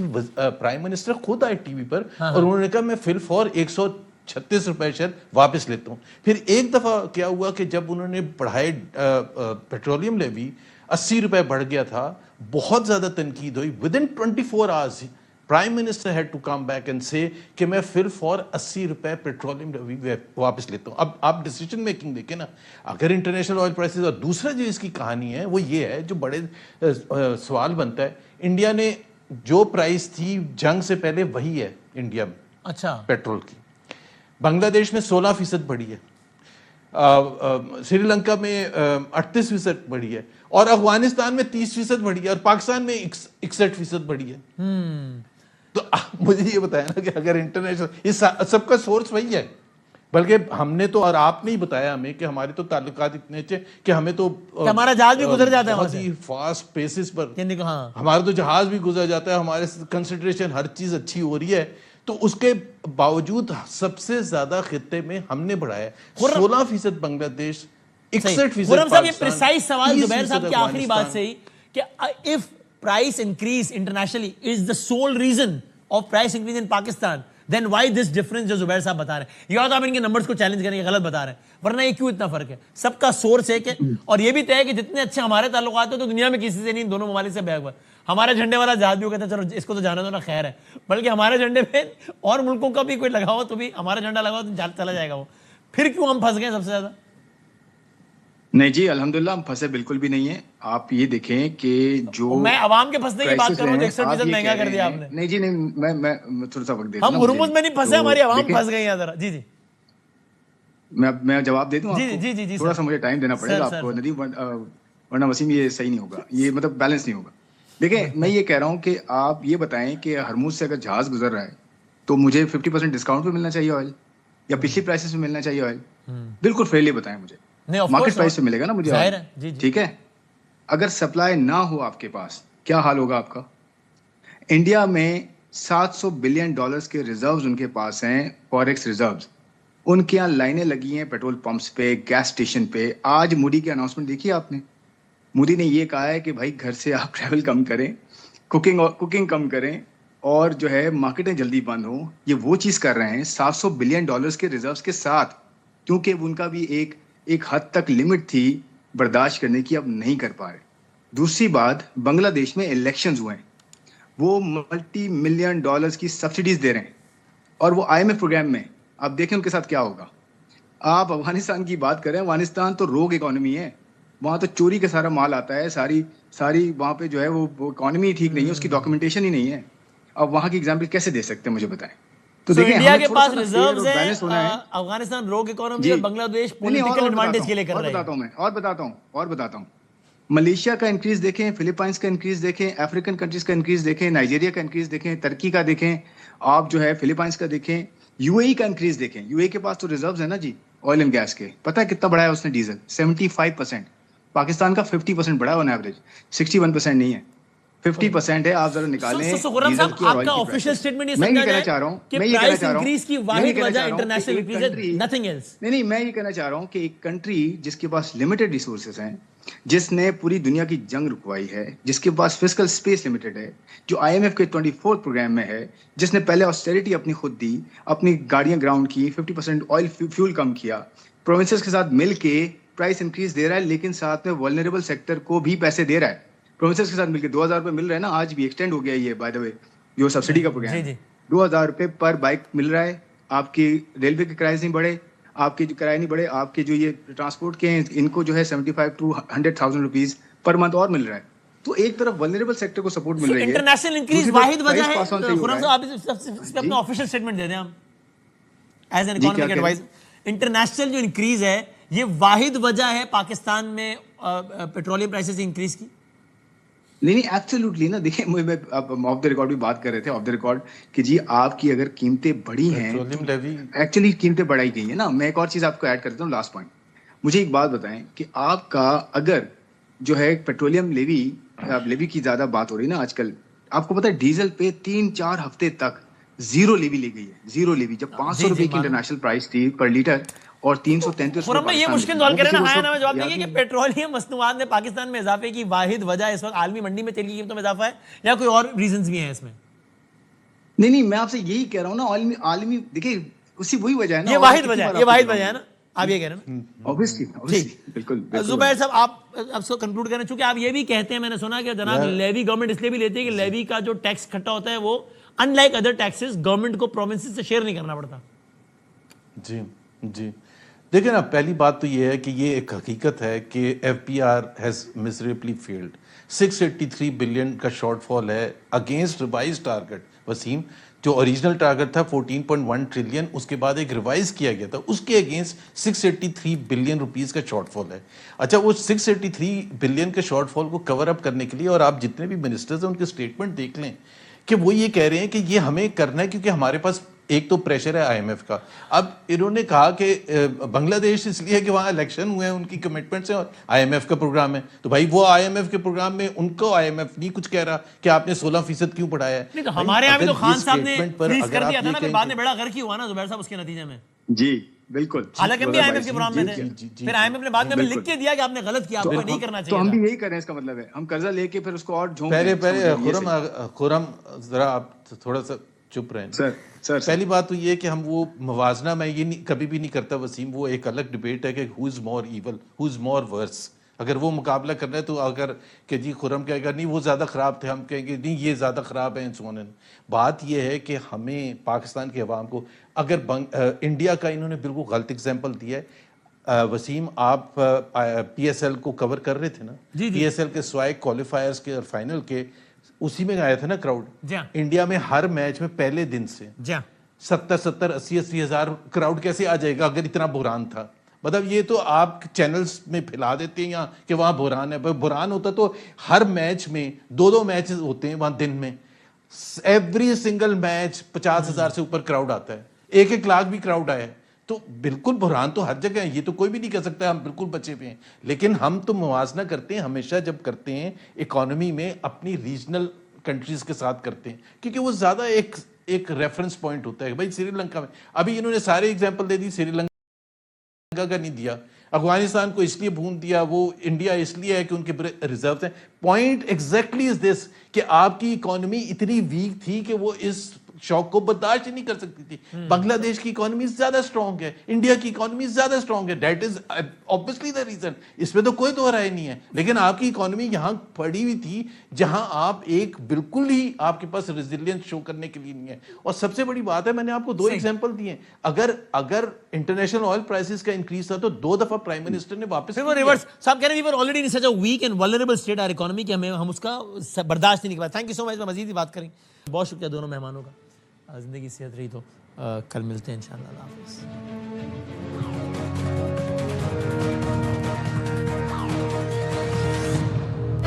پرائم منسٹر خود آئے ٹی وی پر اور انہوں نے کہا میں فل فور 136 روپے شاید واپس لیتا ہوں. پھر ایک دفعہ کیا ہوا کہ جب انہوں نے بڑھائے پیٹرولیم لیوی 80 روپے بڑھ گیا تھا, بہت زیادہ تنقید ہوئی. Within 24 hours prime minister had to come back and سے کہ میں فل فور 80 روپے پیٹرولیم لیوی واپس لیتا ہوں. اب آپ ڈیسیجن میکنگ دیکھیں نا, اگر انٹرنیشنل آئل پرائسز. اور دوسرا جو اس کی کہانی ہے وہ یہ ہے, جو بڑے سوال بنتا ہے, انڈیا نے جو پرائس تھی جنگ سے پہلے وہی ہے انڈیا میں اچھا پیٹرول کی. بنگلہ دیش میں 16% بڑھی ہے, سری لنکا میں 38% بڑھی ہے, اور افغانستان میں 30% بڑھی ہے, اور پاکستان میں 61% بڑھی ہے. تو مجھے یہ بتایا نا کہ اگر انٹرنیشنل, اس سب کا سورس وہی ہے. بلکہ ہم نے تو, اور آپ نے ہی بتایا ہمیں کہ ہمارے تو تعلقات اتنے اچھے کہ ہمیں تو ہمارا جہاز بھی گزر جاتا ہے بہت ہی فاسٹ پیسز پر, ہمارا تو جہاز بھی گزر جاتا ہے, ہمارے کنسنٹریشن ہر چیز اچھی ہو رہی ہے. تو اس کے باوجود سب سے زیادہ خطے میں ہم نے بڑھایا ہے. 16% بنگلہ دیش, 61% خرم صاحب, یہ پریسائز سوال زبیر صاحب کی آخری بات سے ہی کہ if price increase internationally is the sole reason of price increase in Pakistan, then why this difference جو زبیر صاحب بتا رہے ہیں؟ یا تو آپ ان کے نمبرز کو چیلنج کریں, یہ غلط بتا رہے ہیں, ورنہ یہ کیوں اتنا فرق ہے؟ سب کا سورس ہے کہ, اور یہ بھی طے ہے کہ جتنے اچھے ہمارے تعلقات ہیں تو دنیا میں کسی سے نہیں, دونوں ممالک سے بیک ہوا. ہمارے جھنڈے والا جہاز بھی کہتا ہے چلو اس کو تو جانا دو نا, خیر ہے, بلکہ ہمارے جھنڈے پہ اور ملکوں کا بھی کوئی لگا ہو تو بھی ہمارا جھنڈا لگا ہو تو چلا جائے گا وہ. پھر کیوں ہم پھنس گئے سب سے زیادہ؟ نہیں جی, الحمدہ ہم پھنسے بالکل بھی نہیں ہیں. آپ یہ دیکھیں کہ جو میں عوام کے پھنسنے کی بات کر رہا ہوں, 61% مہنگا کر دیا آپ نے. نہیں جی نہیں, میں تھوڑا سا وقت دے دوں. ہم ہرمز میں نہیں پھنسے, ہماری عوام پھنس گئی ہیں ذرا. جی جی میں جواب دے دوں. جی تھوڑا سا مجھے ٹائم دینا پڑے گا آپ کو ندیم, ورنہ وسیم یہ صحیح نہیں ہوگا, یہ مطلب بیلنس نہیں ہوگا. دیکھیں میں یہ کہہ رہا ہوں کہ آپ یہ بتائیں کہ ہرموز سے اگر جہاز گزر رہا ہے تو مجھے 50% ڈسکاؤنٹ پہ ملنا چاہیے آئل, یا پچھلی پرائسز پہ ملنا چاہیے آئل؟ بالکل فیئرلی بتائیں مجھے, مارکیٹ پرائس پہ ملے گا نا مجھے آئل, ٹھیک ہے. اگر سپلائی نہ ہو آپ کے پاس, کیا حال ہوگا آپ کا؟ انڈیا میں $700 بلین کے ریزروز ان کے پاس ہیں, فوریکس ریزروز. ان کے یہاں لائنیں لگی ہیں پیٹرول پمپس پہ, گیس اسٹیشن پہ. آج مودی کی اناؤنسمنٹ دیکھی آپ نے؟ مودی نے یہ کہا ہے کہ بھائی گھر سے آپ ٹریول کم کریں, کوکنگ کم کریں, اور جو ہے مارکیٹیں جلدی بند ہوں. یہ وہ چیز کر رہے ہیں $700 بلین کے ریزروز کے ساتھ, کیونکہ ان کا بھی ایک حد تک لمٹ تھی برداشت کرنے کی, اب نہیں کر پا رہے. دوسری بات, بنگلہ دیش میں الیکشنز ہوئے ہیں, وہ $multi million کی سبسڈیز دے رہے ہیں, اور وہ IMF پروگرام میں. آپ دیکھیں ان کے ساتھ کیا ہوگا. آپ افغانستان کی بات کریں, افغانستان تو روگ اکانومی ہے, وہاں تو چوری کا سارا مال آتا ہے, ساری وہاں پہ جو ہے وہ اکانومی ٹھیک نہیں ہے, اس کی ڈاکومنٹیشن ہی نہیں ہے. اب وہاں کی ایگزامپل کیسے دے سکتے ہیں مجھے بتائیں. تو دیکھیں انڈیا کے پاس ریزروز ہیں, افغانستان روگ اکانومی اور بنگلہ دیش پولیٹیکل ایڈوانٹیج کے لیے کر رہے ہیں. اور بتاتا ہوں ملیشیا کا انکریز دیکھیں, فلپائنس کا انکریز دیکھیں, افریقن کنٹریز کا انکریز دیکھیں, نائجیریا کا انکریز دیکھیں, ترکی کا دیکھیں, آپ جو ہے فلپائنس کا دیکھیں, UAE کا انکریز دیکھیں. UAE کے پاس تو ریزروز ہیں نا جی آئل اینڈ گیس کے. پتہ ہے کتنا بڑھایا اس نے ڈیزل؟ 75%. پاکستان کا 50% بڑھا آن ایوریج, 61% نہیں ہے, 50% ہے. آپ ذرا نکالیں ڈیزل کی اور آئل کی. آفیشیل سٹیٹمنٹ یہ میں یہ کہنا ہے چاہ رہا ہوں کہ پرائس انکریز کی واحد وجہ انٹرنیشنل انکریز ہے, نتھنگ ایلس. نہیں, میں یہ کہنا چاہ رہا ہوں کہ ایک کنٹری جس کے پاس لمیٹڈ ریسورسز ہیں, جس نے پوری دنیا کی جنگ رکوائی ہے, جس کے پاس فسکل اسپیس لمیٹڈ ہے, جو IMF کے 24 پروگرام میں ہے, جس نے پہلے آسٹیریٹی اپنی خود دی, اپنی گاڑیاں گراؤنڈ کی, 50% آئل فیول کم کیا, پروونسز کے ساتھ مل کے پرائس انکریز دے رہا ہے, لیکن ساتھ میں ولنریبل سیکٹر کو بھی پیسے دے رہا ہے. پروونسز کے ساتھ مل کے 2000 روپے مل رہا ہے نا, آج بھی ایکسٹینڈ ہو گیا یہ بائی دا وے جو سبسڈی کا پروگرام ہے. 2000 روپے پر بائک مل رہا ہے. آپ کی ریلوے کے کرائے نہیں بڑھے, آپ کے کرائے نہیں بڑھے, آپ کے جو یہ ٹرانسپورٹ کے ہیں ان کو جو ہے 75 to 100,000 روپیز پر منتھ اور مل رہا ہے. تو ایک طرف ولنریبل سیکٹر کو سپورٹ مل رہی ہے, انٹرنیشنل انکریز واحد وجہ ہے. خرم صاحب آپ اس پہ اپنا آفیشیل سٹیٹمنٹ دے دیں ہم as an economic adviser. International جو انکریز ہے یہ واحد وجہ ہے پاکستان میں پیٹرولیم پرائسز انکریز کی؟ نہیں ایبسلیوٹلی نا. دیکھیں آپ آف دا ریکارڈ بھی بات کر رہے تھے, آف دا ریکارڈ, کہ جی آپ کی اگر قیمتیں بڑھی ہیں, ایکچولی قیمتیں بڑھائی گئی ہیں نا. میں ایک اور چیز آپ کو ایڈ کرتا ہوں, لاسٹ پوائنٹ. مجھے ایک بات بتائیں کہ آپ کا اگر جو ہے پیٹرولیم لیوی کی زیادہ بات ہو رہی نا آج کل, آپ کو پتا ہے ڈیزل پہ 3-4 ہفتے تک زیرو لیوی لی گئی ہے, زیرو لیوی. جب 500 روپے کی انٹرنیشنل پرائس تھی پر لیٹر, اور 333 خرم بھائی یہ مشکل سوال کریں نا، ہاں نا میں جواب دیں گے کہ پیٹرولیم مصنوعات میں پاکستان میں اضافے کی واحد وجہ اس وقت عالمی منڈی میں تیل کی قیمتوں میں اضافہ ہے یا کوئی اور ریزنز بھی ہیں اس میں؟ نہیں میں آپ سے یہی کہہ رہا ہوں نا، عالمی دیکھیے اسی وہی وجہ ہے نا، یہ واحد وجہ ہے، یہ واحد وجہ ہے نا، آپ یہ کہہ رہے ہیں نا؟ obviously بالکل زبیر صاحب آپ اب سے کنکلوڈ کریں، چونکہ آپ یہ بھی کہتے ہیں، میں نے سنا کہ جناب لیوی گورنمنٹ اس لیے بھی لیتی ہے کہ لیوی کا جو ٹیکس کھٹا ہوتا ہے وہ in like other taxes government کو پروونسز سے شیئر نہیں کرنا پڑتا. جی دیکھیں نا، پہلی بات تو یہ ہے کہ یہ ایک حقیقت ہے کہ F P R has miserably failed. 683 billion کا شارٹ فال ہے اگینسٹ ریوائز ٹارگٹ. وسیم، جو اوریجنل ٹارگٹ تھا 14.1 ٹریلین، اس کے بعد ایک ریوائز کیا گیا تھا، اس کے اگینسٹ 683 بلین روپیز کا شارٹ فال ہے. اچھا، وہ 683 بلین کے شارٹ فال کو کور اپ کرنے کے لیے، اور آپ جتنے بھی منسٹرز ہیں ان کے اسٹیٹمنٹ دیکھ لیں کہ وہ یہ کہہ رہے ہیں کہ یہ ہمیں کرنا ہے کیونکہ ہمارے پاس ایک تو پریشر ہے آئی ایم ایف کا. اب انہوں نے کہا کہ بنگلہ دیش اس لیے کہ وہاں الیکشن ہوئے ہیں، ان کی کمٹمنٹس ہیں اور آئی ایم ایف کا پروگرام ہے، تو بھائی وہ آئی ایم ایف کے پروگرام میں ان کو آئی ایم ایف نہیں کچھ کہہ رہا کہ آپ نے 16% کیوں بڑھایا ہے. نہیں تو ہمارے یہاں بھی تو خان صاحب نے فریز کر دیا تھا نا، پھر بعد میں بڑا غرق ہی ہوا نا زبیر صاحب اس کے نتیجے میں. جی بالکل، حالانکہ ہم بھی آئی ایم ایف کے پروگرام میں تھے، پھر آئی ایم ایف نے بعد میں لکھ کے دیا کہ آپ نے غلط کیا، آپ کو نہیں کرنا چاہیے. تو ہم بھی یہی کر رہے ہیں، اس کا مطلب ہے ہم قرضہ لے کے پھر اس کو اور پہلے خرم ذرا آپ تھوڑا سا چپ رہیں سر. پہلی بات تو یہ کہ ہم وہ موازنہ میں یہ کبھی بھی نہیں کرتا وسیم، وہ ایک الگ ڈبیٹ ہے کہ ہو از مور ایول، ہو از مور ورس. اگر وہ مقابلہ کرنا ہے تو اگر کہ جی خرم کہے گا نہیں وہ زیادہ خراب تھے، ہم کہیں گے نہیں یہ زیادہ خراب ہیں. بات یہ ہے کہ ہمیں پاکستان کے عوام کو، اگر انڈیا کا انہوں نے بالکل غلط اگزامپل دیا ہے. وسیم، آپ پی ایس ایل کو کور کر رہے تھے نا، پی ایس ایل کے سوائے کوالیفائرز کے اور فائنل کے اسی میں آیا تھا نا کراؤڈ. انڈیا میں ہر میچ میں پہلے دن سے 70-80 ہزار کراؤڈ کیسے آ جائے گا اگر اتنا بحران تھا؟ مطلب یہ تو آپ چینلز میں پھیلا دیتے ہیں یہاں کہ وہاں بحران ہے. بحران ہوتا تو ہر میچ میں 2 میچز ہوتے ہیں وہاں دن میں، ایوری سنگل میچ 50,000 سے اوپر کراؤڈ آتا ہے، 1 لاکھ بھی کراؤڈ آیا ہے. تو بالکل بحران تو ہر جگہ ہے، یہ تو کوئی بھی نہیں کہہ سکتا ہم بالکل بچے ہوئے ہیں. لیکن ہم تو موازنہ کرتے ہیں ہمیشہ جب کرتے ہیں اکانومی میں اپنی ریجنل کنٹریز کے ساتھ کرتے ہیں، کیونکہ وہ زیادہ ایک ریفرنس پوائنٹ ہوتا ہے. بھائی سری لنکا میں ابھی انہوں نے سارے ایگزامپل دے دی، سری لنکا کا نہیں دیا. افغانستان کو اس لیے بھون دیا، وہ انڈیا اس لیے ہے کہ ان کے ریزروز ہیں. پوائنٹ ایگزیکٹلی از دس کہ آپ کی اکانومی اتنی ویک تھی کہ وہ اس شوق کو برداشت نہیں کر سکتی تھی. بنگلہ دیش کی اکانومی زیادہ اسٹرانگ ہے، انڈیا کی اکانومی زیادہ اسٹرانگ ہے. That is obviously the reason، اس میں تو کوئی دو رائے نہیں ہے. لیکن آپ کی اکانومی یہاں پڑی ہوئی تھی جہاں آپ ایک بالکل ہی آپ کے پاس ریزیلینس شو کرنے کے لیے نہیں ہے. اور سب سے بڑی بات ہے، میں نے آپ کو 2 ایگزامپل دیے. اگر انٹرنیشنل آئل پرائسز کا انکریز تھا تو 2 دفعہ پرائم منسٹر نے واپس ریورس صاحب کہہ رہے ہیں we were already in such a weak and vulnerable state our economy کہ ہم اس کا برداشت نہیں کر پاتے. تھینک یو سو مچ. میں مزید ہی بات کریں. بہت شکریہ دونوں مہمانوں کا. زندگی صحت رہی تو کل ملتے ہیں انشاءاللہ. اللہ حافظ.